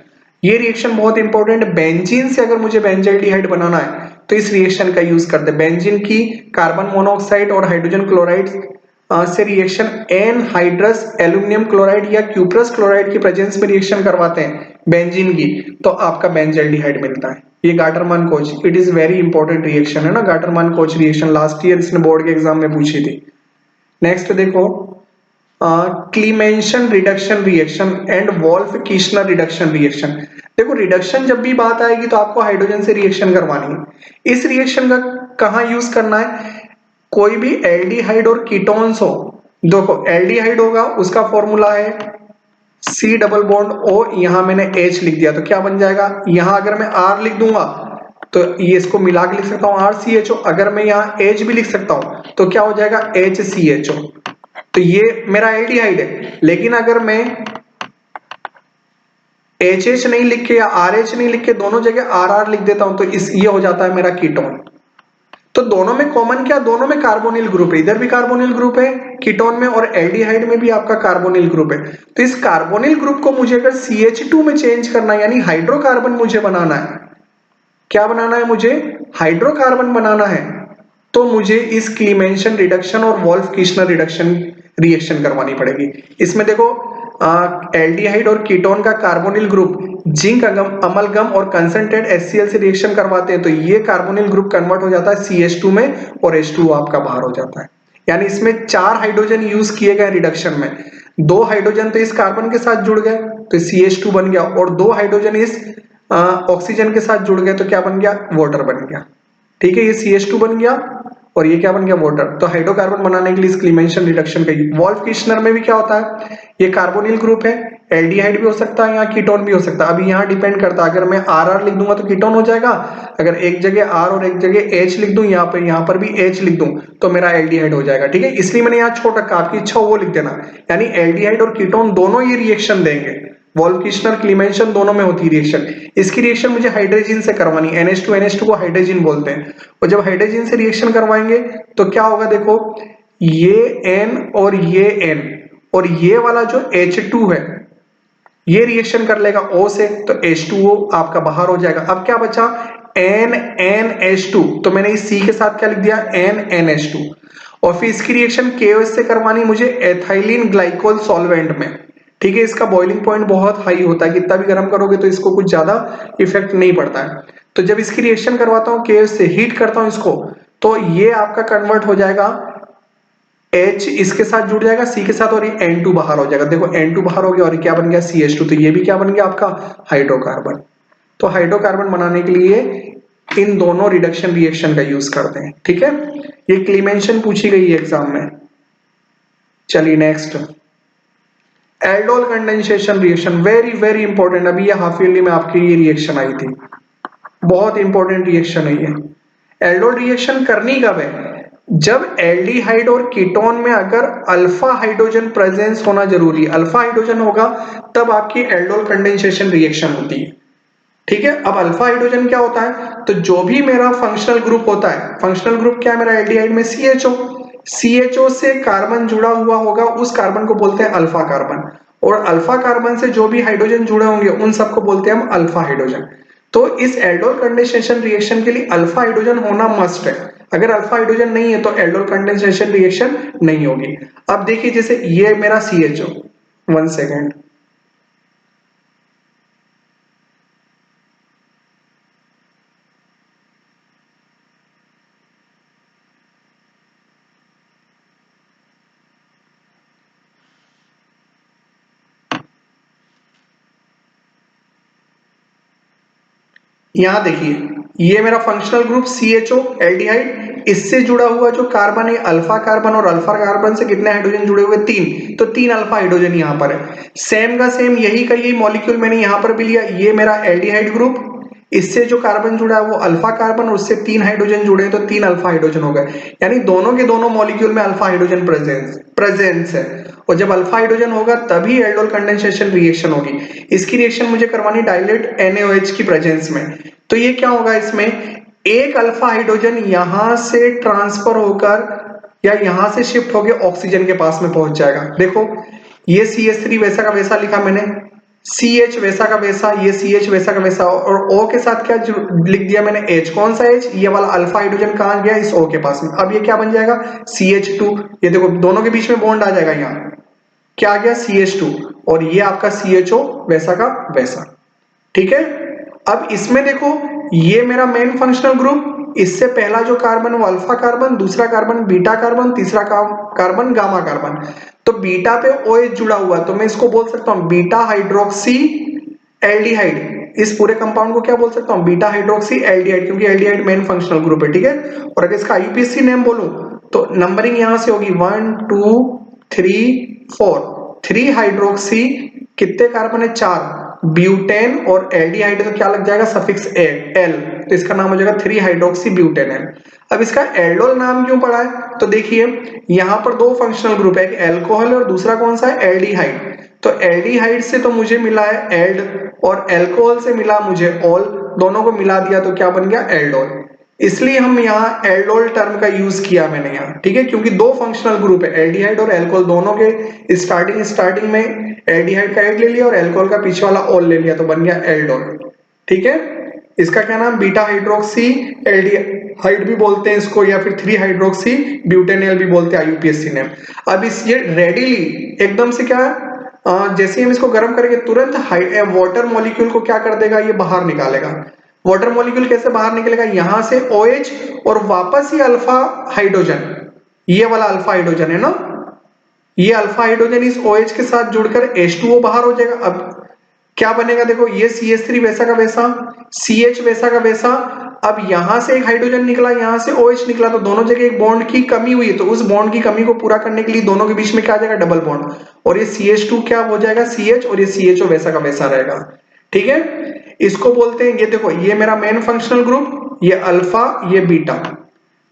ये रिएक्शन बहुत इंपॉर्टेंट है। बेंजीन से अगर मुझे बेंजल्डिहाइड बनाना है तो इस रिएक्शन का यूज करते हैं। बेंजीन की कार्बन मोनोऑक्साइड और हाइड्रोजन क्लोराइड से रिएक्शन एनहाइड्रस एल्यूमिनियम क्लोराइड या क्यूप्रस क्लोराइड की प्रेजेंस में रिएक्शन करवाते हैं बेंजीन की, तो आपका बेंजल्डिहाइड मिलता है। ये Gattermann Koch, it is very important reaction है ना, Gattermann Koch reaction, last year इसने बोर्ड के एग्जाम में पूछी थी। नेक्स्ट देखो Clemmensen reduction reaction and Wolff Kishner reduction reaction. देखो रिडक्शन जब भी बात आएगी तो आपको हाइड्रोजन से रिएक्शन करवानी है। इस रिएक्शन का कहां यूज करना है, कोई भी एल्डिहाइड और कीटोन्स हो, देखो एल्डिहाइड होगा उसका फॉर्मूला है C डबल बॉन्ड O, यहां मैंने H लिख दिया तो क्या बन जाएगा, यहां अगर मैं R लिख दूंगा तो ये इसको मिला के लिख सकता हूं RCHO, अगर मैं यहां H भी लिख सकता हूं तो क्या हो जाएगा HCHO, तो ये मेरा एल्डिहाइड है। लेकिन अगर मैं HH नहीं लिख के या RH नहीं लिख के दोनों जगह RR लिख देता हूं तो ये हो जाता है मेरा कीटोन। तो दोनों में कॉमन क्या, दोनों में कार्बोनिल ग्रुप है, इधर भी कार्बोनिल ग्रुप है कीटोन में और एल्डिहाइड में भी आपका कार्बोनिल ग्रुप है। तो इस कार्बोनिल ग्रुप को मुझे अगर CH2 में चेंज करना है, यानी हाइड्रोकार्बन मुझे बनाना है, क्या बनाना है मुझे? हाइड्रोकार्बन बनाना है, तो मुझे इस क्लीमेंशन रिडक्शन और वोल्फ-किर्शनर रिडक्शन रिएक्शन करवानी पड़ेगी। इसमें देखो एल्डिहाइड और कीटोन का कार्बोनिल ग्रुप जिंक अमलगम और कंसंट्रेट HCl से रिएक्शन करवाते हैं, तो ये कार्बोनिल ग्रुप कन्वर्ट हो जाता है CH2 में और H2O आपका बाहर हो जाता है। यानी इसमें 4 हाइड्रोजन यूज किए गए रिडक्शन में, 2 हाइड्रोजन तो इस कार्बन के साथ जुड़ गए तो CH2 बन गया, और 2 हाइड्रोजन इस ऑक्सीजन के साथ जुड़ गए तो क्या बन गया? वाटर बन गया। ठीक है, ये CH2 बन गया और ये क्या बन गया? वाटर। तो हाइड्रोकार्बन बनाने के लिए इस क्लीमेंशन रिडक्शन का वोल्फ-किर्शनर में भी क्या होता है? ये कार्बोनिल ग्रुप है, एल्डिहाइड भी हो सकता है, यहाँ कीटोन भी हो सकता है। अभी यहाँ डिपेंड करता है, अगर मैं RR लिख दूंगा तो कीटोन हो जाएगा, अगर एक जगह R और एक जगह H लिख दूं, यहाँ पर भी H लिख दूं तो मेरा एल्डिहाइड हो जाएगा। ठीक है, इसलिए मैंने यहाँ छोड़ रखा, आपकी इच्छा हो वो लिख देना। यानी एल्डिहाइड और कीटोन दोनों ये रिएक्शन देंगे, वोल्फ-किर्शनर क्लीमेंशन दोनों में होती है रिएक्शन। इसकी रिएक्शन मुझे हाइड्रोजन से करवानी, NH2 को हाइड्रोजन बोलते हैं, और जब हाइड्रोजन से रिएक्शन करवाएंगे तो क्या होगा? देखो ये N और ये N और ये वाला जो H2 है ये रिएक्शन कर लेगा O से, तो H2O आपका बाहर हो जाएगा। अब क्या बचा? NNH2, तो मैंने इस C के साथ क्या लिख दिया? NNH2। और फिर इसकी रिएक्शन KOH से करवानी मुझे एथाइलिन ग्लाइकोल सॉल्वेंट में। ठीक है, इसका बॉइलिंग पॉइंट बहुत हाई होता है, कितना भी गर्म करोगे तो इसको कुछ ज्यादा इफेक्ट नहीं पड़ता है। तो जब इसकी रिएक्शन करवाता हूँ KOH से, हीट करता हूँ इसको, तो ये आपका कन्वर्ट हो जाएगा, H इसके साथ जुड़ जाएगा C के साथ और ये N2 बाहर हो जाएगा। देखो N2 बाहर हो गया और ये क्या बन गया? CH2। तो ये भी क्या बन गया आपका? हाइड्रोकार्बन। तो हाइड्रोकार्बन बनाने के लिए इन दोनों रिडक्शन रिएक्शन का यूज करते हैं। ठीक है, ये क्लीमेंशन पूछी गई है एग्जाम में। चलिए next, aldol condensation reaction, very very important. अभी ये हाफ ईयरली में आपकी ये रिएक्शन आई थी, बहुत इंपॉर्टेंट रिएक्शन है ये। एल्डोल रिएक्शन करनी कब है? जब एल्डिहाइड और कीटोन में अगर अल्फा हाइड्रोजन प्रेजेंस होना जरूरी है, अल्फा हाइड्रोजन होगा तब आपकी एल्डोल कंडेंसेशन रिएक्शन होती है। ठीक है, अब अल्फा हाइड्रोजन क्या होता है? तो जो भी मेरा फंक्शनल ग्रुप होता है, फंक्शनल ग्रुप क्या है मेरा एल्डिहाइड में? CHO से कार्बन जुड़ा हुआ होगा, उस कार्बन को बोलते हैं अल्फा कार्बन, और अल्फा कार्बन से जो भी हाइड्रोजन जुड़े होंगे उन सबको बोलते हैं हम अल्फा हाइड्रोजन। तो इस एल्डोल कंडेंसेशन रिएक्शन के लिए अल्फा हाइड्रोजन होना मस्ट है। अगर अल्फा हाइड्रोजन नहीं है तो एल्डोल कंडेंसेशन रिएक्शन नहीं होगी। अब देखिए, जैसे ये मेरा CHO, 1 सेकेंड, यहां देखिए ये मेरा फंक्शनल ग्रुप CHO एल्डिहाइड, इससे जुड़ा हुआ जो कार्बन है अल्फा कार्बन, और अल्फा कार्बन से कितने हाइड्रोजन जुड़े हुए? 3, तो 3 अल्फा हाइड्रोजन यहां पर है। सेम का सेम यही का यही मॉलिक्यूल मैंने यहां पर भी लिया, ये मेरा एल्डिहाइड ग्रुप, इससे जो कार्बन जुड़ा है वो अल्फा कार्बन, और उससे 3 हाइड्रोजन जुड़े तो 3 अल्फा हाइड्रोजन हो गए। यानी दोनों के दोनों मॉलिक्यूल में अल्फा हाइड्रोजन प्रेजेंस है, और जब अल्फा हाइड्रोजन होगा तभी एल्डोल कंडेंसेशन रिएक्शन होगी। इसकी रिएक्शन मुझे करवानी डाइल्यूट NaOH की प्रेजेंस में। तो ये क्या होगा? इसमें एक अल्फा हाइड्रोजन यहां से ट्रांसफर होकर या यहां से शिफ्ट होकर ऑक्सीजन के पास में पहुंच जाएगा। देखो ये CH3 वैसा का वैसा लिखा मैंने, CH वैसा का वैसा, ये CH वैसा का वैसा, और O के साथ क्या लिख दिया मैंने? H। कौन सा H? ये वाला अल्फा हाइड्रोजन कहां गया? इस O के पास में। अब ये क्या बन जाएगा? CH2। ये देखो दोनों के बीच में बॉन्ड आ जाएगा, यहाँ क्या आ गया? CH2, और ये आपका CHO वैसा का वैसा। ठीक है, अब इसमें देखो ये मेरा मेन फंक्शनल ग्रुप, इससे पहला जो कार्बन वो अल्फा कार्बन, दूसरा कार्बन बीटा कार्बन, तीसरा कार्बन गामा कार्बन। तो बीटा पे OH जुड़ा हुआ है तो मैं इसको बोल सकता हूं बीटा हाइड्रोक्सी एल्डिहाइड। इस पूरे कंपाउंड को क्या बोल सकता हूं? बीटा हाइड्रोक्सी एल्डिहाइड, क्योंकि एल्डिहाइड मेन फंक्शनल ग्रुप है। ठीक है, और अगर इसका IUPAC नेम बोलूं तो नंबरिंग यहां से होगी 1 2 3 4, 3 हाइड्रोक्सी, कितने कार्बन है? 4 ब्यूटेन, और एल्डिहाइड तो क्या लग जाएगा? सफिक्स एल, तो इसका नाम हो जाएगा 3 हाइड्रोक्सी ब्यूटेनल। अब इसका एल्डोल नाम क्यों पड़ा है? तो देखिए यहां पर 2 फंक्शनल ग्रुप है, एक एल्कोहल और दूसरा कौन सा है? एल्डिहाइड। तो एल्डिहाइड से तो मुझे मिला है एल्ड, और एल्कोहल से मिला मुझे ऑल, दोनों को मिला दिया तो क्या बन गया? एल्डोल। इसलिए हम यहाँ एल्डोल टर्म का यूज किया मैंने यहाँ, ठीक है, क्योंकि दो फंक्शनल ग्रुप है, एल्डिहाइड और एल्कोहल, दोनों के स्टार्टिंग में एल्डिहाइड का एक ले लिया और एल्कोहल का पीछे वाला ऑल ले लिया, तो बन गया एल्डोल। ठीक है, इसका क्या नाम, बीटा हाइड्रोक्सी एल्डिहाइड भी बोलते हैं इसको, या फिर 3 हाइड्रोक्सी ब्यूटेनॉल भी बोलते हैं आईयूपीएसी नेम। अब इस ये रेडिली एकदम से क्या जैसे हम इसको गर्म करेंगे तुरंत वाटर मॉलिक्यूल को क्या कर देगा, ये बाहर निकालेगा। वाटर मॉलिक्यूल कैसे बाहर निकलेगा, यहां से OH और वापस ही अल्फा हाइड्रोजन, ये वाला अल्फा हाइड्रोजन है ना, ये अल्फा हाइड्रोजन इस OH के साथ जुड़कर H2O बाहर हो जाएगा। अब क्या बनेगा, देखो ये CH3 वैसा का वैसा, CH वैसा का वैसा। अब यहां से एक हाइड्रोजन निकला, यहां से OH निकला, तो दोनों जगह एक बॉन्ड की कमी हुई है, तो उस बॉन्ड की कमी को पूरा करने के लिए दोनों के बीच में क्या आ जाएगा, डबल बॉन्ड, और ये CH2 क्या हो जाएगा, CH, और ये CHO वैसा का वैसा रहेगा। ठीक है, इसको बोलते हैं, ये देखो ये मेरा मेन फंक्शनल ग्रुप, ये अल्फा ये बीटा,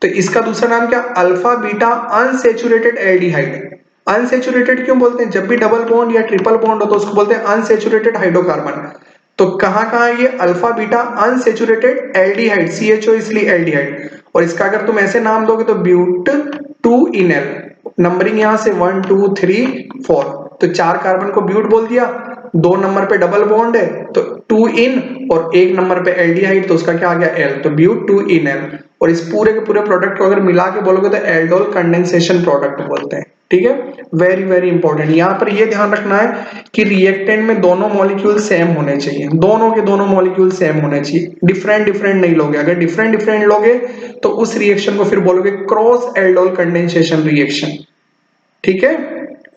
तो इसका दूसरा नाम क्या, alpha beta unsaturated aldehyde. Unsaturated क्यों बोलते हैं, जब भी डबल बॉन्ड या ट्रिपल बॉन्ड हो तो उसको बोलते हैं अनसैचुरेटेड हाइड्रोकार्बन। तो कहां कहां ये alpha beta unsaturated aldehyde, CHO इसलिए एल्डिहाइड, और इसका अगर तुम ऐसे नाम दोगे तो ब्यूट 2 इनएल, नंबरिंग यहां से 1 2 3 4, तो 4 कार्बन को ब्यूट बोल दिया, 2 नंबर पे डबल बॉन्ड है तो 2 इन, और 1 नंबर पे एल्डिहाइड तो उसका क्या आ गया एल, तो ब्यूट 2 इनएल। और इस पूरे के पूरे प्रोडक्ट को अगर मिला के बोलोगे तो एल्डोल कंडेंसेशन प्रोडक्ट बोलते हैं। ठीक है, वेरी वेरी इंपॉर्टेंट, यहां पर ये ध्यान रखना है कि रिएक्टेंट में दोनों मॉलिक्यूल सेम होने चाहिए, दोनों के दोनों मॉलिक्यूल सेम होने चाहिए, डिफरेंट डिफरेंट नहीं लोगे। अगर डिफरेंट डिफरेंट लोगे तो उस रिएक्शन को फिर बोलोगे क्रॉस एल्डोल कंडेंसेशन रिएक्शन। ठीक है,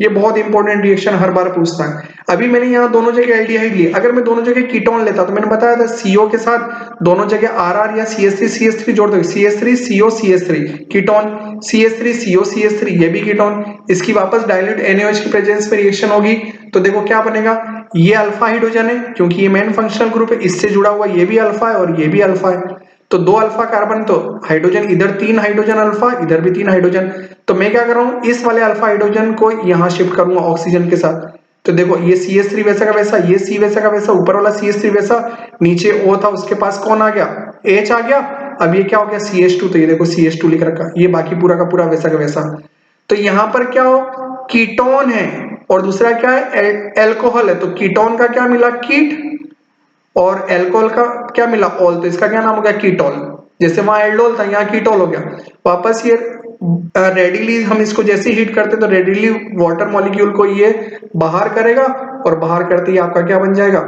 ये बहुत इंपॉर्टेंट रिएक्शन हर बार पूछता है। अभी मैंने यहाँ दोनों जगह एल्डिहाइड लिए, अगर मैं दोनों जगह कीटोन लेता तो मैंने बताया था CO के साथ दोनों जगह RR या CH3 जोड़ दो, CH3 CO CH3 ketone, CH3 CO CH3 ये भी कीटोन, इसकी वापस डाइल्यूट NaOH की प्रेजेंस में रिएक्शन होगी, तो देखो क्या बनेगा, ये अल्फा हाइड्रोजन है क्योंकि ये मेन फंक्शनल ग्रुप है, इससे जुड़ा हुआ ये भी अल्फा है और ये भी अल्फा है, तो 2 अल्फा कार्बन, तो हाइड्रोजन इधर 3 हाइड्रोजन अल्फा, इधर भी 3 हाइड्रोजन, तो मैं क्या कर रहा हूं, इस वाले अल्फा हाइड्रोजन को यहां शिफ्ट करूंगा ऑक्सीजन के साथ। तो देखो ये CH3 वैसा का वैसा, ये C वैसा का वैसा, ऊपर वाला CH3 वैसा, नीचे O था उसके पास कौन आ गया, H आ गया। अब ये क्या हो गया CH2, तो ये देखो CH2 लिख रखा, ये बाकी पूरा का पूरा वैसा का वैसा। तो यहां पर क्या हो, कीटोन है और दूसरा क्या है, एल्कोहल है, तो कीटोन का क्या मिला, कीट, और एल्कोहल का क्या मिला, ऑल, तो इसका क्या नाम हो गया, कीटोल। जैसे वहां एल्डोल था यहाँ कीटोल हो गया। वापस ये रेडिली हम इसको जैसे हीट करते तो रेडिली वाटर मॉलिक्यूल को ये बाहर करेगा, और बाहर करते ही आपका क्या बन जाएगा,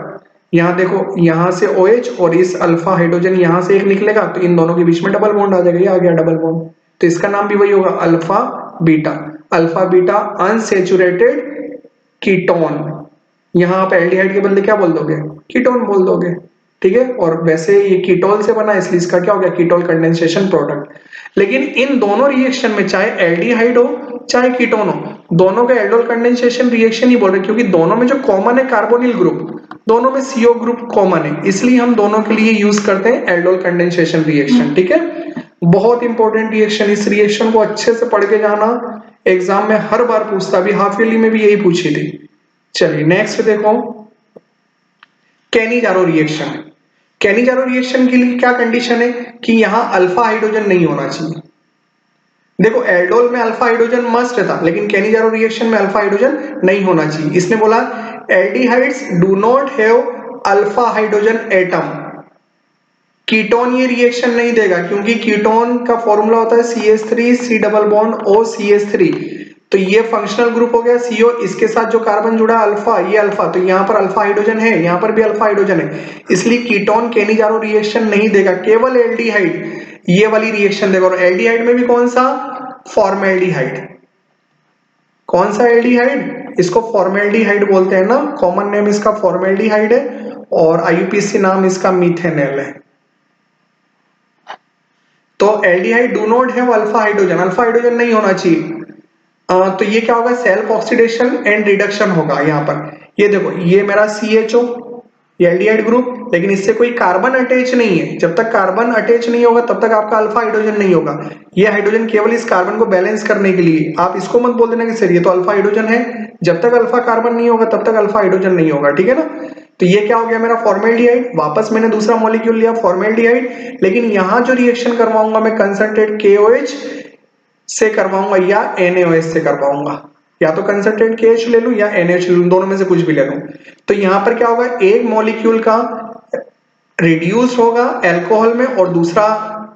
यहाँ देखो यहाँ से OH और इस अल्फा हाइड्रोजन यहाँ से एक निकलेगा, तो इन दोनों के बीच में डबल बॉन्ड आ जाएगा, ये आ गया डबल बॉन्ड, तो इसका नाम भी वही होगा alpha beta. Alpha beta unsaturated ketone, यहाँ आप एल्डिहाइड के बदले क्या बोल दोगे, कीटोन बोल दोगे। ठीक है, और वैसे ये कीटोल से बना इसलिए इसका क्या हो गया, कीटोल कंडेंसेशन प्रोडक्ट। लेकिन इन दोनों रिएक्शन में चाहे एल्डिहाइड हो चाहे कीटोन हो, दोनों का एल्डोल कंडेंसेशन रिएक्शन ही बोल रहे, क्योंकि दोनों में जो कॉमन है कार्बोनिल ग्रुप, दोनों में CO ग्रुप कॉमन है, इसलिए हम दोनों के लिए यूज करते हैं एल्डोल कंडेंसेशन रिएक्शन। ठीक है, बहुत इंपॉर्टेंट रिएक्शन, इस रिएक्शन को अच्छे से पढ़ के जाना, एग्जाम में हर बार पूछता, अभी हाफ ईयरली में भी यही पूछी थी। चलिए नेक्स्ट देखो, कैनिजारो रिएक्शन। कैनिजारो रिएक्शन के लिए क्या कंडीशन है कि यहां अल्फा हाइड्रोजन नहीं होना चाहिए। देखो एल्डोल में अल्फा हाइड्रोजन मस्ट था, लेकिन कैनिजारो रिएक्शन में अल्फा हाइड्रोजन नहीं होना चाहिए। इसने बोला aldehydes do not have alpha hydrogen atom. Ketone ये रिएक्शन नहीं देगा, क्योंकि कीटोन का फॉर्मूला होता है CH3 C double bond O CH3, तो ये फंक्शनल ग्रुप हो गया CO, इसके साथ जो कार्बन जुड़ा अल्फा, ये अल्फा, तो यहाँ पर अल्फा हाइड्रोजन है, यहाँ पर भी अल्फा हाइड्रोजन है, इसलिए कीटोन कैनिजारो रिएक्शन नहीं देगा, केवल एल्डिहाइड ये वाली रिएक्शन देगा। और एल्डिहाइड में भी कौन सा, फॉर्मेल्डिहाइड। कौन सा एल्डिहाइड, इसको फॉर्मेल्डिहाइड बोलते हैं ना, कॉमन नेम इसका फॉर्मेल्डिहाइड है, और IUPAC नाम इसका मीथेनॉल है। तो aldehyde do not have alpha hydrogen, alpha hydrogen नहीं होना चाहिए। तो ये क्या होगा, सेल्फ ऑक्सीडेशन एंड रिडक्शन होगा। यहाँ पर ये देखो ये मेरा CHO, ये एल्डिहाइड ग्रुप, लेकिन इससे कोई कार्बन अटैच नहीं है। जब तक कार्बन अटैच नहीं होगा तब तक आपका अल्फा हाइड्रोजन नहीं होगा। ये हाइड्रोजन केवल इस कार्बन को बैलेंस करने के लिए, आप इसको मत बोल देना कि सर ये तो अल्फा हाइड्रोजन है, जब तक अल्फा कार्बन नहीं होगा तब तक अल्फा हाइड्रोजन नहीं होगा। ठीक है ना, तो ये क्या हो गया मेरा फॉर्मेल्डिहाइड, वापस मैंने दूसरा मॉलिक्यूल लिया फॉर्मेल्डिहाइड, लेकिन यहां जो रिएक्शन करवाऊंगा मैं कंसंट्रेट KOH से करवाऊंगा या NaOH से करवाऊंगा, या तो कंसंट्रेट KH ले लूं या NaOH ले लूं, दोनों में से कुछ भी ले लूं। तो यहां पर क्या होगा, एक मॉलिक्यूल का रिड्यूस होगा अल्कोहल में और दूसरा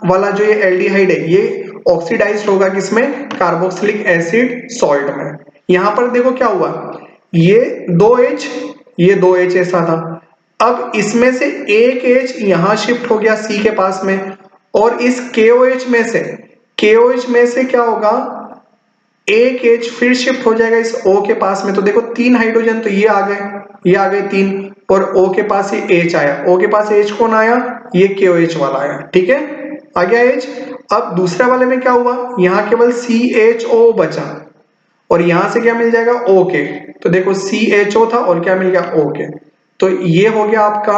वाला जो ये एल्डिहाइड है ये ऑक्सीडाइज्ड होगा किसमें, कार्बोक्सिलिक एसिड सॉल्ट में। यहां पर देखो क्या हुआ, ये 2H ये 2H ऐसा था, अब इसमें से एक H यहां शिफ्ट हो गया C के पास में, और इस KOH में से क्या होगा, एक H फिर शिफ्ट हो जाएगा इस O के पास में। तो देखो 3 हाइड्रोजन तो ये आ गए 3, और O के पास ये H आया, O के पास H कौन आया, ये KOH वाला आया, ठीक है, आ गया H। अब दूसरे वाले में क्या हुआ, यहां केवल CHO बचा, और यहां से क्या मिल जाएगा OK, तो देखो CHO था और क्या मिल गया OK। तो ये हो गया आपका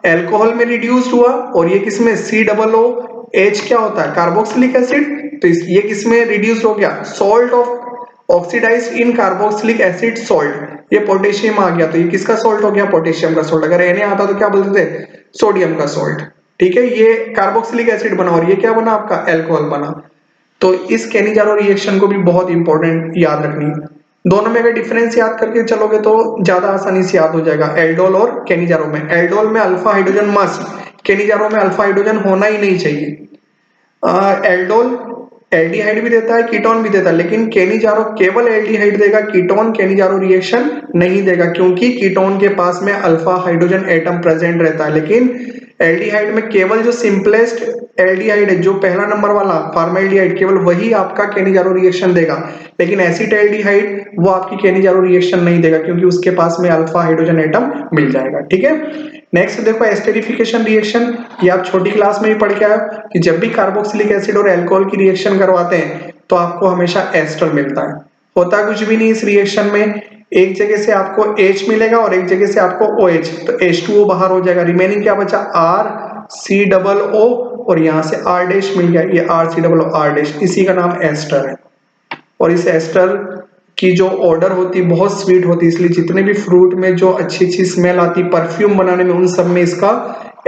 अल्कोहल में रिड्यूस्ड हुआ, और ये किसमें COOH क्या होता है, कार्बोक्सिलिक एसिड, तो ये किसमें रिड्यूस हो गया, salt of oxidised in carboxylic acid salt, ये पोटेशियम आ गया, तो ये किसका सॉल्ट हो गया, पोटेशियम का सॉल्ट। अगर Na आता तो क्या बोलते थे, सोडियम का सॉल्ट, ठीक है, ये कार्बोक्सिलिक एसिड बना और ये क्या बना आपका अल्कोहल बना। तो इस केनिजारो रिएक्शन को भी बहुत इंपॉर्टेंट याद रखनी है, दोनों में अगर डिफरेंस याद करके चलोगे तो ज्यादा आसानी से याद हो जाएगा। एल्डोल और केनिजारो में, एल्डोल में अल्फा हाइड्रोजन मस्ट, केनिजारो में अल्फा हाइड्रोजन होना ही नहीं चाहिए। एल्डोल एल्डिहाइड भी देता है, कीटोन भी देता है, लेकिन केनिजारो केवल एल्डिहाइड देगा, कीटोन केनिजारो रिएक्शन नहीं देगा, क्योंकि कीटोन के पास में अल्फा हाइड्रोजन एटम प्रेजेंट रहता है। लेकिन एल्डिहाइड में केवल जो सिंपलेस्ट एल्डिहाइड है, जो पहला नंबर वाला फॉर्मेल्डिहाइड, केवल वही आपका केनिजारो रिएक्शन देगा, लेकिन एसिटाल्डिहाइड वो आपकी केनिजारो रिएक्शन नहीं देगा, क्योंकि उसके पास में अल्फा हाइड्रोजन एटम मिल जाएगा, ठीक है। नेक्स्ट देखो एस्टेरिफिकेशन रिएक्शन, ये आप छोटी क्लास में ही पढ़ के आए कि जब भी कार्बोक्सिलिक एसिड और अल्कोहल की रिएक्शन करवाते हैं तो आपको हमेशा एस्टर मिलता है। होता कुछ भी नहीं इस रिएक्शन में, एक जगह से आपको H मिलेगा और एक जगह से आपको OH, तो H2O बाहर हो जाएगा, रिमेनिंग क्या बचा RCOO, और यहां से R डैश मिल गया, ये RCOO R डैश, इसी का नाम एस्टर है। और इस एस्टर की जो ऑर्डर होती है बहुत स्वीट होती है, इसलिए जितने भी फ्रूट में जो अच्छी अच्छी स्मेल आती है परफ्यूम बनाने में, उन सब में इसका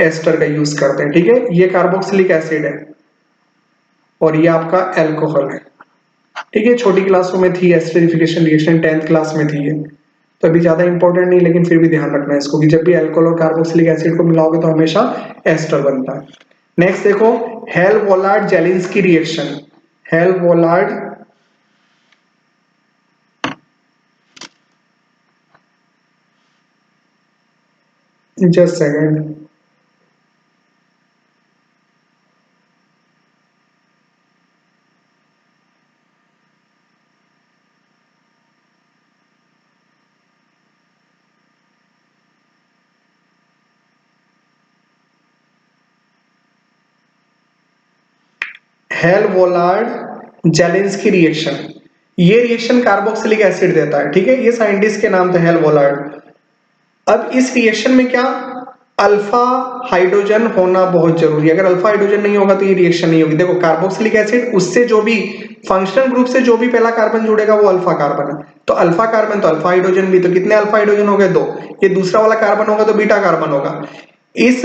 एस्टर का यूज करते हैं, ठीक है। ये कार्बोक्सिलिक एसिड है और ये आपका अल्कोहल है, ठीक है। छोटी क्लासों में थी एस्टरिफिकेशन रिएक्शन, 10th क्लास में थी ये, तो अभी ज्यादा इंपॉर्टेंट नहीं, लेकिन फिर भी ध्यान रखना है इसको कि जब भी अल्कोहल और कार्बोक्सिलिक एसिड को मिलाओगे तो हमेशा एस्टर बनता है। नेक्स्ट देखो Hell Volhard Zelinsky reaction, Hell Volhard just second, Hell Volhard Zelinsky reaction, ये रिएक्शन कार्बोक्सिलिक एसिड देता है, ठीक है, ये साइंटिस्ट के नाम थे हेल-वोलार्ड। अब इस रिएक्शन में क्या, अल्फा हाइड्रोजन होना बहुत जरूरी है, अगर अल्फा हाइड्रोजन नहीं होगा तो ये रिएक्शन नहीं होगी। देखो कार्बोक्सिलिक एसिड, उससे जो भी फंक्शनल ग्रुप से जो भी पहला कार्बन जुड़ेगा वो अल्फा कार्बन है, तो अल्फा कार्बन तो अल्फा हाइड्रोजन भी, तो कितने अल्फा हाइड्रोजन हो गए, 2, ये दूसरा वाला कार्बन होगा तो बीटा कार्बन होगा। इस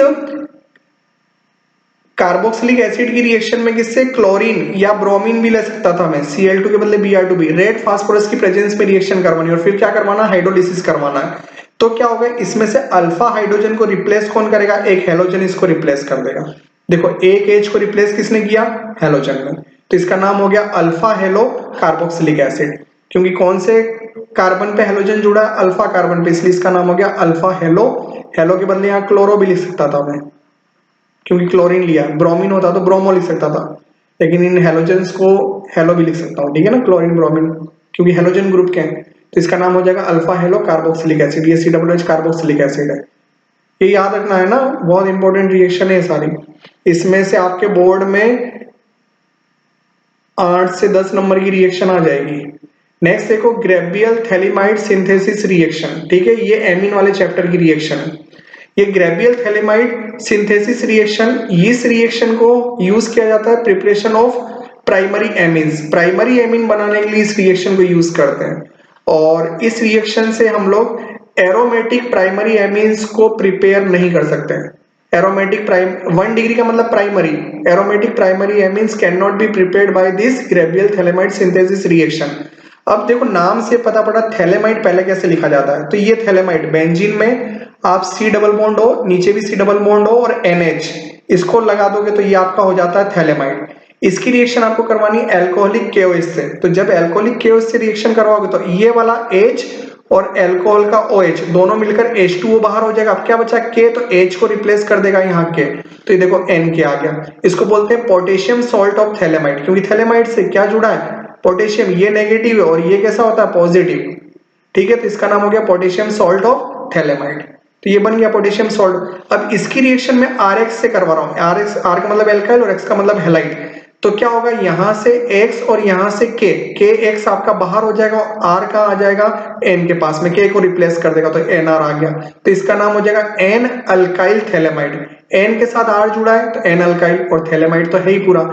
कार्बोक्सिलिक एसिड की रिएक्शन में किससे, क्लोरीन या ब्रोमीन भी ले सकता था मैं, Cl2 के बदले Br2b, रेड फास्फोरस की प्रेजेंस में रिएक्शन करवानी और फिर क्या करवाना, हाइड्रोलिसिस करवाना है। तो क्या होगा, इसमें से अल्फा हाइड्रोजन को रिप्लेस कौन करेगा, एक हेलोजन इसको रिप्लेस कर देगा। देखो एक H को रिप्लेस किसने किया, हेलोजन ने, तो इसका नाम हो गया अल्फा हेलो कार्बोक्सिलिक एसिड, क्योंकि कौन से कार्बन पे हेलोजन जुड़ा है, अल्फा कार्बन पे, इसलिए इसका नाम हो गया अल्फा हेलो। हेलो के बदले यहाँ क्लोरो भी लिख सकता था मैं, क्योंकि क्लोरीन लिया, ब्रोमीन होता तो ब्रोमो लिख सकता था, लेकिन इन हेलोजेंस को हेलो भी लिख सकता हूँ, ठीक है ना, क्लोरीन ब्रोमीन, क्योंकि हेलोजन ग्रुप के हैं, तो इसका नाम हो जाएगा अल्फा हेलो कार्बोक्सिलिक एसिड, ये COOH कार्बोक्सिलिक एसिड है। ये याद रखना है ना, बहुत इंपॉर्टेंट रिएक्शन है सारी, इसमें से आपके बोर्ड में 8 से 10 नंबर की रिएक्शन आ जाएगी। नेक्स्ट देखो ग्रेबियल थैलिमाइड सिंथेसिस रिएक्शन, ठीक है, ये एमीन वाले चैप्टर की रिएक्शन है। ये ग्रेबियल थैलिमाइड सिंथेसिस रिएक्शन, इस रिएक्शन को यूज किया जाता है preparation of primary amines, primary amine बनाने के लिए इस रिएक्शन को यूज करते हैं, और इस रिएक्शन से हम लोग एरोमेटिक प्राइमरी एमीन्स को प्रिपेयर नहीं कर सकते हैं। एरोमेटिक प्राइम 1 डिग्री का मतलब primary, aromatic primary amines can not be prepared by this Gabriel phthalimide synthesis reaction. अब देखो नाम से पता पड़ा थैलेमाइड पहले कैसे लिखा जाता है, तो ये थैलेमाइड बेंजीन में आप C डबल बॉन्ड हो, नीचे भी C डबल बॉन्ड हो और NH इसको लगा दोगे तो ये आपका हो जाता है थैलेमाइड। इसकी रिएक्शन आपको करवानी है अल्कोहलिक KOH से, तो जब अल्कोहलिक KOH से रिएक्शन करवाओगे तो ये वाला H और अल्कोहल का OH दोनों मिलकर H2O बाहर हो जाएगा। अब क्या बचा K, तो H को रिप्लेस कर देगा यहाँ K, तो ये देखो NK आ गया। इसको बोलते हैं पोटेशियम सॉल्ट ऑफ थैलेमाइड, क्योंकि थैलेमाइड से क्या जुड़ा है पोटेशियम, ये नेगेटिव है और ये कैसा होता है पॉजिटिव, ठीक है, तो इसका नाम हो गया पोटेशियम सॉल्ट ऑफ थैलेमाइड। तो ये बन गया पोटेशियम सॉल्ट। अब इसकी रिएक्शन में RX से करवा रहा हूं, RX R का मतलब एल्काइल और X का मतलब हैलाइड, तो क्या होगा यहां से X और यहां से KX आपका बाहर हो जाएगा और R का आ जाएगा N के पास में, K को रिप्लेस कर देगा तो NR आ गया, तो इसका नाम हो जाएगा N अल्काइल थैलेमाइड। N के साथ R जुड़ा है तो N अल्काइल और थैलेमाइड तो है ही पूरा।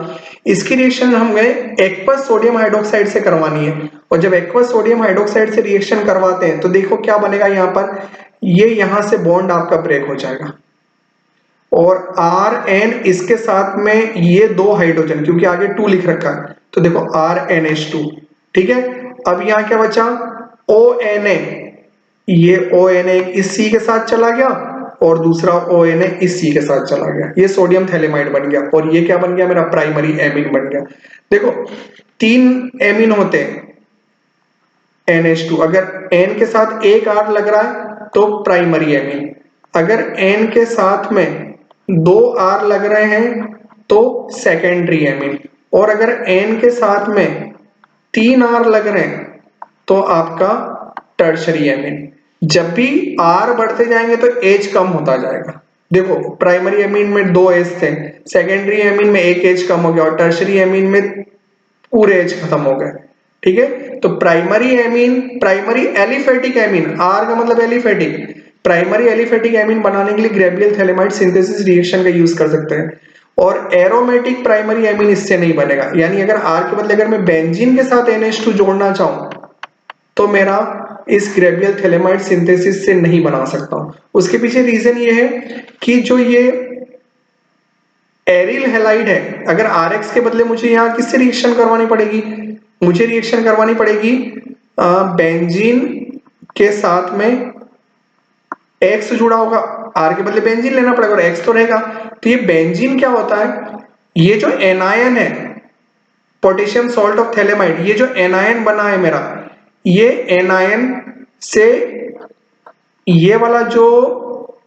इसकी रिएक्शन हमें एक्वस सोडियम हाइड्रोक्साइड से करवानी है, और जब एक्वस सोडियम हाइड्रोक्साइड से रिएक्शन करवाते हैं तो देखो क्या बनेगा यहाँ पर, ये यहां से बॉन्ड आपका ब्रेक हो जाएगा और RN इसके साथ में ये दो हाइड्रोजन, क्योंकि आगे 2 लिख रखा है तो देखो RNH2, ठीक है। अब यहां क्या बचा ONA, ये ONA इस C के साथ चला गया और दूसरा ONA इस C के साथ चला गया, ये सोडियम थैलेमाइड बन गया और ये क्या बन गया मेरा प्राइमरी एमीन बन गया। देखो 3 एमीन होते हैं NH2, अगर N के साथ एक R लग रहा है तो प्राइमरी एमीन, अगर N के साथ में 2 R लग रहे हैं तो सेकेंडरी एमीन, और अगर N के साथ में 3 R लग रहे हैं तो आपका टर्शरी एमीन। जब भी R बढ़ते जाएंगे तो H कम होता जाएगा। देखो प्राइमरी एमीन में 2 H थे, सेकेंडरी एमीन में 1 H कम हो गया और टर्शरी एमीन में पूरे H खत्म हो गए, ठीक है। तो primary amine, primary aliphatic amine, R का मतलब एलिफेटिक, प्राइमरी एलिफेटिक एमीन बनाने के लिए ग्रेवियल थैलेमाइड सिंथेसिस रिएक्शन का यूज कर सकते हैं, और एरोमेटिक प्राइमरी एमीन इससे नहीं बनेगा। यानी अगर R के बदले अगर मैं बेंजीन के साथ NH2 जोड़ना चाहूं तो मेरा इस ग्रेवियल थैलेमाइड सिंथेसिस से नहीं बना सकता हूं। उसके पीछे रीजन ये है कि जो ये एरिल हैलाइड है, अगर RX के बदले मुझे यहाँ किससे रिएक्शन करवानी पड़ेगी, मुझे रिएक्शन करवानी पड़ेगी बेंजीन के साथ में X जुड़ा होगा, R के बदले बेंजीन लेना पड़ेगा और X तो रहेगा। तो ये बेंजीन क्या होता है, ये जो एनायन है पोटेशियम सॉल्ट ऑफ थैलेमाइड, ये जो एनायन बना है मेरा, ये एनायन से ये वाला जो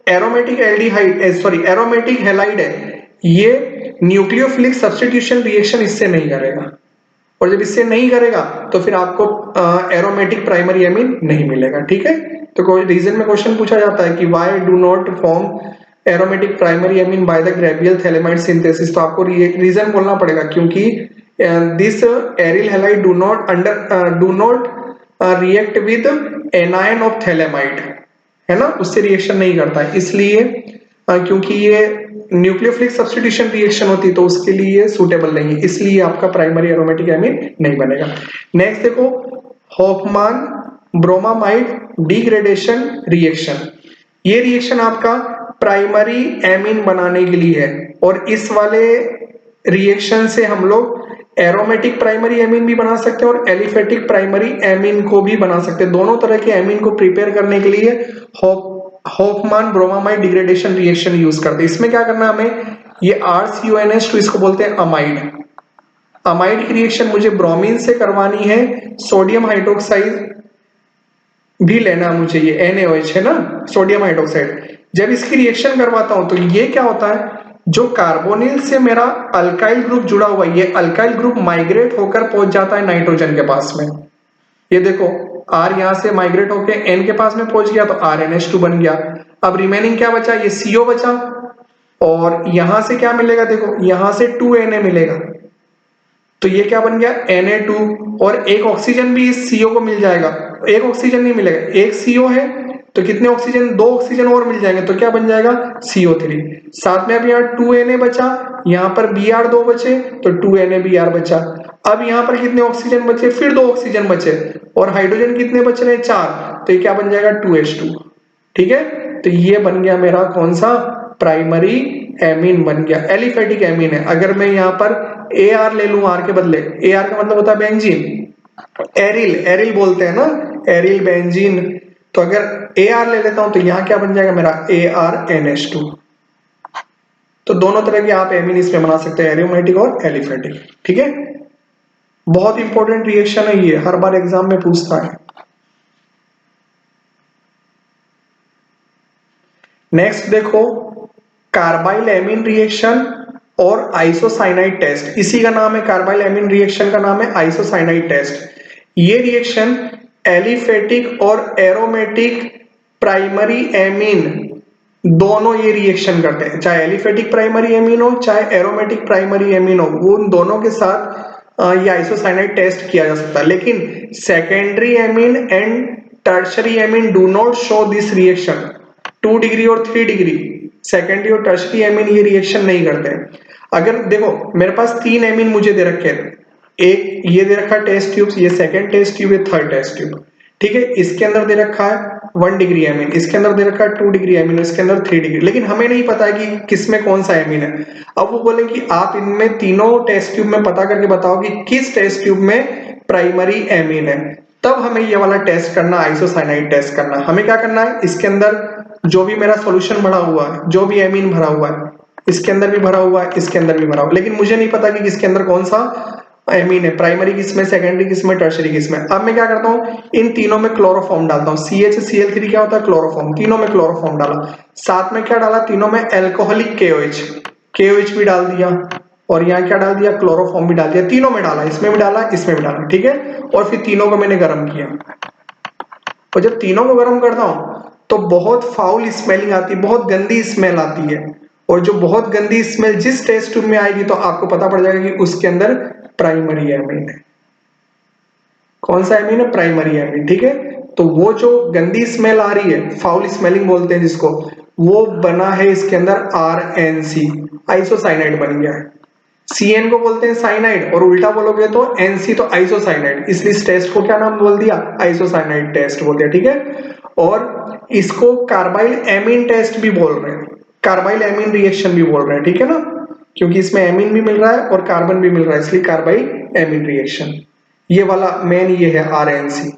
aromatic aldehyde sorry aromatic halide है, ये न्यूक्लियोफिलिक सब्स्टिट्यूशन रिएक्शन इससे नहीं करेगा, और जब इससे नहीं करेगा तो फिर आपको एरोमेटिक प्राइमरी एमीन नहीं मिलेगा, ठीक है। तो कोई रीजन में क्वेश्चन पूछा जाता है कि why do not form aromatic primary amine by the Gabriel phthalimide synthesis, तो आपको रीजन बोलना पड़ेगा, क्योंकि this aryl halide do not react with anion of phthalimide, है ना, उससे रिएक्शन नहीं करता है, इसलिए क्योंकि ये न्यूक्लियोफिलिक सब्स्टिट्यूशन रिएक्शन होती है तो उसके लिए सूटेबल नहीं है, इसलिए आपका प्राइमरी एरोमेटिक एमीन नहीं बनेगा। नेक्स्ट देखो हॉफमान ब्रोमामाइड डिग्रेडेशन रिएक्शन, ये रिएक्शन आपका प्राइमरी एमीन बनाने के लिए है, और इस वाले रिएक्शन से हम लोग एरोमेटिक प्राइमरी एमीन भी बना सकते हैं और एलिफेटिक प्राइमरी एमीन को भी बना सकते हैं। दोनों तरह के एमीन को प्रिपेयर करने के लिए हॉफमान ब्रोमामाइड डिग्रेडेशन रिएक्शन यूज करते हैं। इसमें क्या करना है हमें, ये RCONH2 इसको बोलते हैं अमाइड, अमाइड की रिएक्शन मुझे ब्रोमीन से करवानी है, सोडियम हाइड्रोक्साइड भी लेना है मुझे, ये NaOH है ना सोडियम हाइड्रोक्साइड। जब इसकी रिएक्शन करवाता हूं तो ये क्या होता है, जो कार्बोनिल से मेरा अल्काइल ग्रुप जुड़ा हुआ है, ये अल्काइल ग्रुप माइग्रेट होकर पहुंच जाता है नाइट्रोजन के पास में। ये देखो R यहां से माइग्रेट होकर N के पास में पहुंच गया तो RNH2 बन गया। अब रिमेनिंग क्या बचा, ये CO बचा, और यहां से क्या मिलेगा, देखो यहां से 2Na मिलेगा, तो ये क्या बन गया Na2, और एक ऑक्सीजन भी इस CO को मिल जाएगा, एक ऑक्सीजन नहीं मिलेगा, एक CO है तो कितने ऑक्सीजन, 2 ऑक्सीजन और मिल जाएंगे, तो क्या बन जाएगा CO3। साथ में अब यहाँ 2Na बचा, यहाँ पर Br2 बचे तो 2Na Br बचा। अब यहाँ पर कितने ऑक्सीजन बचे, फिर 2 ऑक्सीजन बचे, और हाइड्रोजन कितने बच रहे हैं, 4, तो ये क्या बन जाएगा 2H2। ठीक है, तो ये बन गया मेरा कौन सा, प्राइमरी एमीन बन गया, एलिफेटिक एमीन है। अगर मैं यहाँ पर AR ले लूं, आर के बदले, AR का मतलब होता है बेंजीन, एरिल, एरिल बोलते हैं ना, एरिल बेंजीन, तो अगर AR ले लेता हूं तो यहाँ क्या बन जाएगा मेरा ArNH2। तो दोनों तरह के आप एमीन इसमें बना सकते हैं, एरोमेटिक और एलिफेटिक। ठीक है, बहुत इंपॉर्टेंट रिएक्शन है ये, हर बार एग्जाम में पूछता है। नेक्स्ट देखो, कार्बाइल एमीन रिएक्शन और आइसोसाइनाइड टेस्ट, इसी का नाम है, कार्बाइल एमीन रिएक्शन का नाम है आइसोसाइनाइड टेस्ट। ये रिएक्शन एलिफेटिक और एरोमेटिक प्राइमरी एमीन दोनों ये रिएक्शन करते हैं, चाहे एलिफेटिक प्राइमरी एमीन हो चाहे एरोमेटिक प्राइमरी एमीन हो, वो उन दोनों के साथ ये आइसोसाइनाइड टेस्ट किया जा सकता है। लेकिन secondary amine and tertiary amine do not show this reaction, 2 degree और 3 डिग्री सेकेंडरी और टर्शरी एमीन ये रिएक्शन नहीं करते हैं। अगर देखो मेरे पास 3 एमीन मुझे दे रखे हैं, एक ये दे रखा है टेस्ट ट्यूब, ये सेकंड टेस्ट ट्यूब, ये थर्ड टेस्ट ट्यूब। ठीक है, इसके अंदर दे रखा है 1 डिग्री एमीन, इसके अंदर दे रखा है 2 डिग्री एमीन, इसके अंदर 3 डिग्री, लेकिन हमें नहीं पता है कि किसमें कौन सा एमीन है। अब वो बोले कि आप इनमें तीनों टेस्ट ट्यूब में पता करके बताओ कि किस टेस्ट ट्यूब में प्राइमरी एमीन है, तब हमें ये वाला टेस्ट करना, आइसोसाइनाइड टेस्ट करना। हमें क्या करना है, इसके अंदर जो भी मेरा सॉल्यूशन भरा हुआ है, जो भी एमीन भरा हुआ है, इसके अंदर भी भरा हुआ है, इसके अंदर भी भरा हुआ है, लेकिन मुझे नहीं पता कि किसके अंदर कौन सा एमीन है, प्राइमरी किसमें, सेकेंडरी किसमें, टर्शरी किसमें। अब मैं क्या करता हूँ, इन तीनों में क्लोरोफॉर्म डालता हूँ, CHCl3 क्या होता है, क्लोरोफॉर्म, तीनों में क्लोरोफॉर्म डाला, साथ में क्या डाला, तीनों में एल्कोहलिक KOH भी डाल दिया, और यहाँ क्या डाल दिया, क्लोरोफॉर्म भी डाल दिया, तीनों में डाला, इसमें भी डाला, इसमें भी डाला। ठीक है, और फिर तीनों को मैंने गर्म किया, और जब तीनों को गर्म करता हूं तो बहुत फाउल स्मेलिंग आती है, बहुत गंदी स्मेल आती है, और जो बहुत गंदी स्मेल जिस टेस्ट ट्यूब में आएगी तो आपको पता पड़ जाएगा कि उसके अंदर प्राइमरी एमीन है। कौन सा एमीन है, प्राइमरी एमीन। ठीक है, तो वो जो गंदी स्मेल आ रही है, फाउल स्मेलिंग बोलते हैं जिसको, वो बना है इसके अंदर RNC, आइसोसाइनाइड बन गया है। CN को बोलते हैं साइनाइड, और उल्टा बोलोगे तो NC तो आइसोसाइनाइड, इसलिए इस टेस्ट को क्या नाम बोल दिया, आइसोसाइनाइड टेस्ट बोल दिया। ठीक है, और इसको कार्बाइल एमीन टेस्ट भी बोल रहे हैं, कार्बाइल एमीन रिएक्शन भी बोल रहे हैं। ठीक है ना, क्योंकि इसमें एमीन भी मिल रहा है और कार्बन भी मिल रहा है, इसलिए कार्बाइल एमीन रिएक्शन। ये वाला मेन ये है RNC,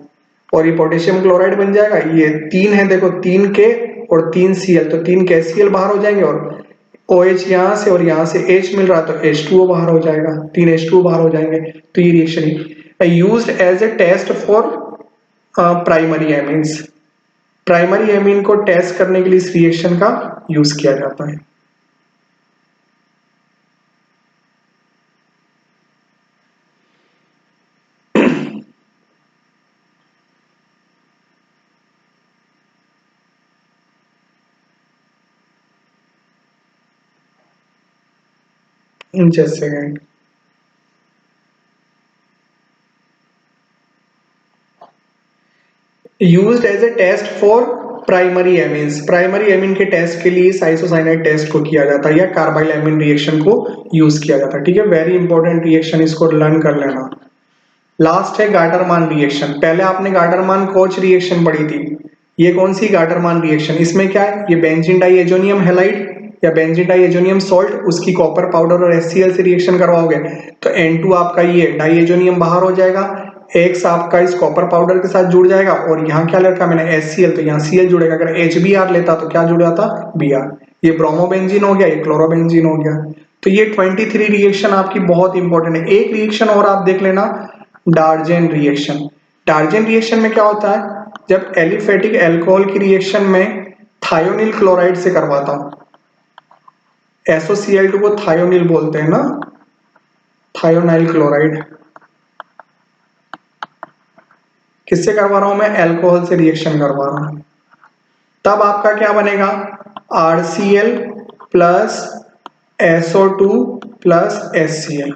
और ये पोटेशियम क्लोराइड बन जाएगा, ये 3 है देखो, 3K और 3Cl, तो 3KCl बाहर हो जाएंगे, और OH यहाँ से और यहाँ से H मिल रहा है, तो H2O बाहर हो जाएगा, 3H2O बाहर हो जाएंगे। तो ये reaction used as a test for primary amines, primary amine को टेस्ट करने के लिए इस रिएक्शन का यूज किया जाता है। Just second, used as a test for primary amines, primary amine के टेस्ट के लिए इस आइसोसाइनाइड टेस्ट को किया जाता है, या कार्बाइल एमीन रिएक्शन को यूज किया जाता है। ठीक है, वेरी इंपॉर्टेंट रिएक्शन, इसको लर्न कर लेना। लास्ट है गाटरमान रिएक्शन। पहले आपने गाटरमान कोच रिएक्शन पढ़ी थी, ये कौन सी गाटरमान रिएक्शन, इसमें क्या है, ये बेंजीन डाइएजोनियम हैलाइड या बेंजीन डाइएजोनियम सॉल्ट, उसकी कॉपर पाउडर और HCl से रिएक्शन करवाओगे तो N2 आपका ये डाइएजोनियम बाहर हो जाएगा, X आपका इस कॉपर पाउडर के साथ जुड़ जाएगा, और यहाँ क्या रखा मैंने HCl, तो यहाँ Cl जुड़ेगा। अगर HBr लेता तो क्या जुड़ जाता, Br। ये ब्रोमोबेंजीन हो गया, ये क्लोरोबेंजीन हो गया। तो ये 23 रिएक्शन आपकी बहुत इंपॉर्टेंट है। एक रिएक्शन और आप देख लेना, डार्जेन रिएक्शन। डार्जेन रिएक्शन में क्या होता है, जब एलिफेटिक अल्कोहल की रिएक्शन में थायोनिल क्लोराइड से करवाता हूं, SOCl2 को थायोनिल बोलते हैं ना, थायोनाइल क्लोराइड, किससे करवा रहा हूं मैं, अल्कोहल से रिएक्शन करवा रहा हूं, तब आपका क्या बनेगा, RCl plus SO2 plus HCl,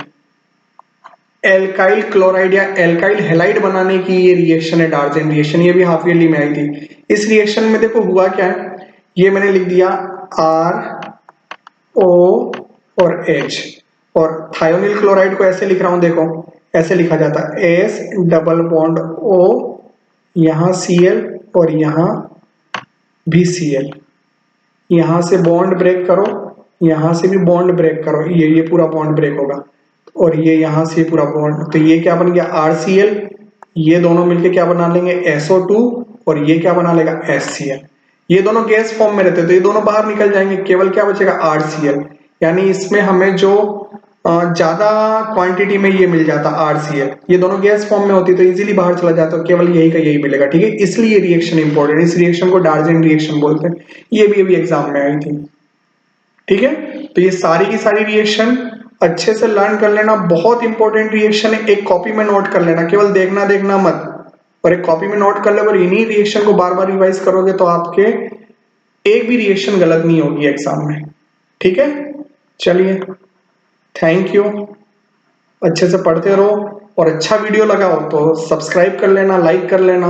alkyl chloride या एल्काइल हैलाइड बनाने की ये रिएक्शन है डार्जेन रिएक्शन, ये भी हाफ ईयरली में आई थी। इस रिएक्शन में देखो हुआ क्या है, ये मैंने लिख दिया R O और H, और थायोनिल क्लोराइड को ऐसे लिख रहा हूं देखो, ऐसे लिखा जाता है एस डबल बॉन्ड ओ, यहाँ Cl और यहाँ भी Cl, यहाँ से बॉन्ड ब्रेक करो, यहाँ से भी बॉन्ड ब्रेक करो, ये पूरा बॉन्ड ब्रेक होगा और ये यहाँ से पूरा बॉन्ड, तो ये क्या बन गया RCl, ये दोनों मिलके क्या बना लेंगे SO2 और ये क्या बना लेगा HCl। ये दोनों गैस फॉर्म में रहते हैं तो ये दोनों बाहर निकल जाएंगे, केवल क्या बचेगा RCl, यानी इसमें हमें जो ज्यादा क्वांटिटी में ये मिल जाता RCl, ये दोनों गैस फॉर्म में होती तो इजीली बाहर चला जाता, तो केवल यही का यही मिलेगा। ठीक है, इसलिए रिएक्शन इंपॉर्टेंट, इस रिएक्शन को डार्जेन रिएक्शन बोलते हैं, ये भी अभी एग्जाम में आई थी। ठीक है, तो ये सारी की सारी रिएक्शन अच्छे से लर्न कर लेना, बहुत इंपॉर्टेंट रिएक्शन है, एक कॉपी में नोट कर लेना, केवल देखना देखना मत, और एक कॉपी में नोट कर ले और इन्हीं रिएक्शन को बार बार रिवाइज करोगे तो आपके एक भी रिएक्शन गलत नहीं होगी एग्जाम में। ठीक है, चलिए थैंक यू, अच्छे से पढ़ते रहो, और अच्छा वीडियो लगा हो तो सब्सक्राइब कर लेना, लाइक कर लेना।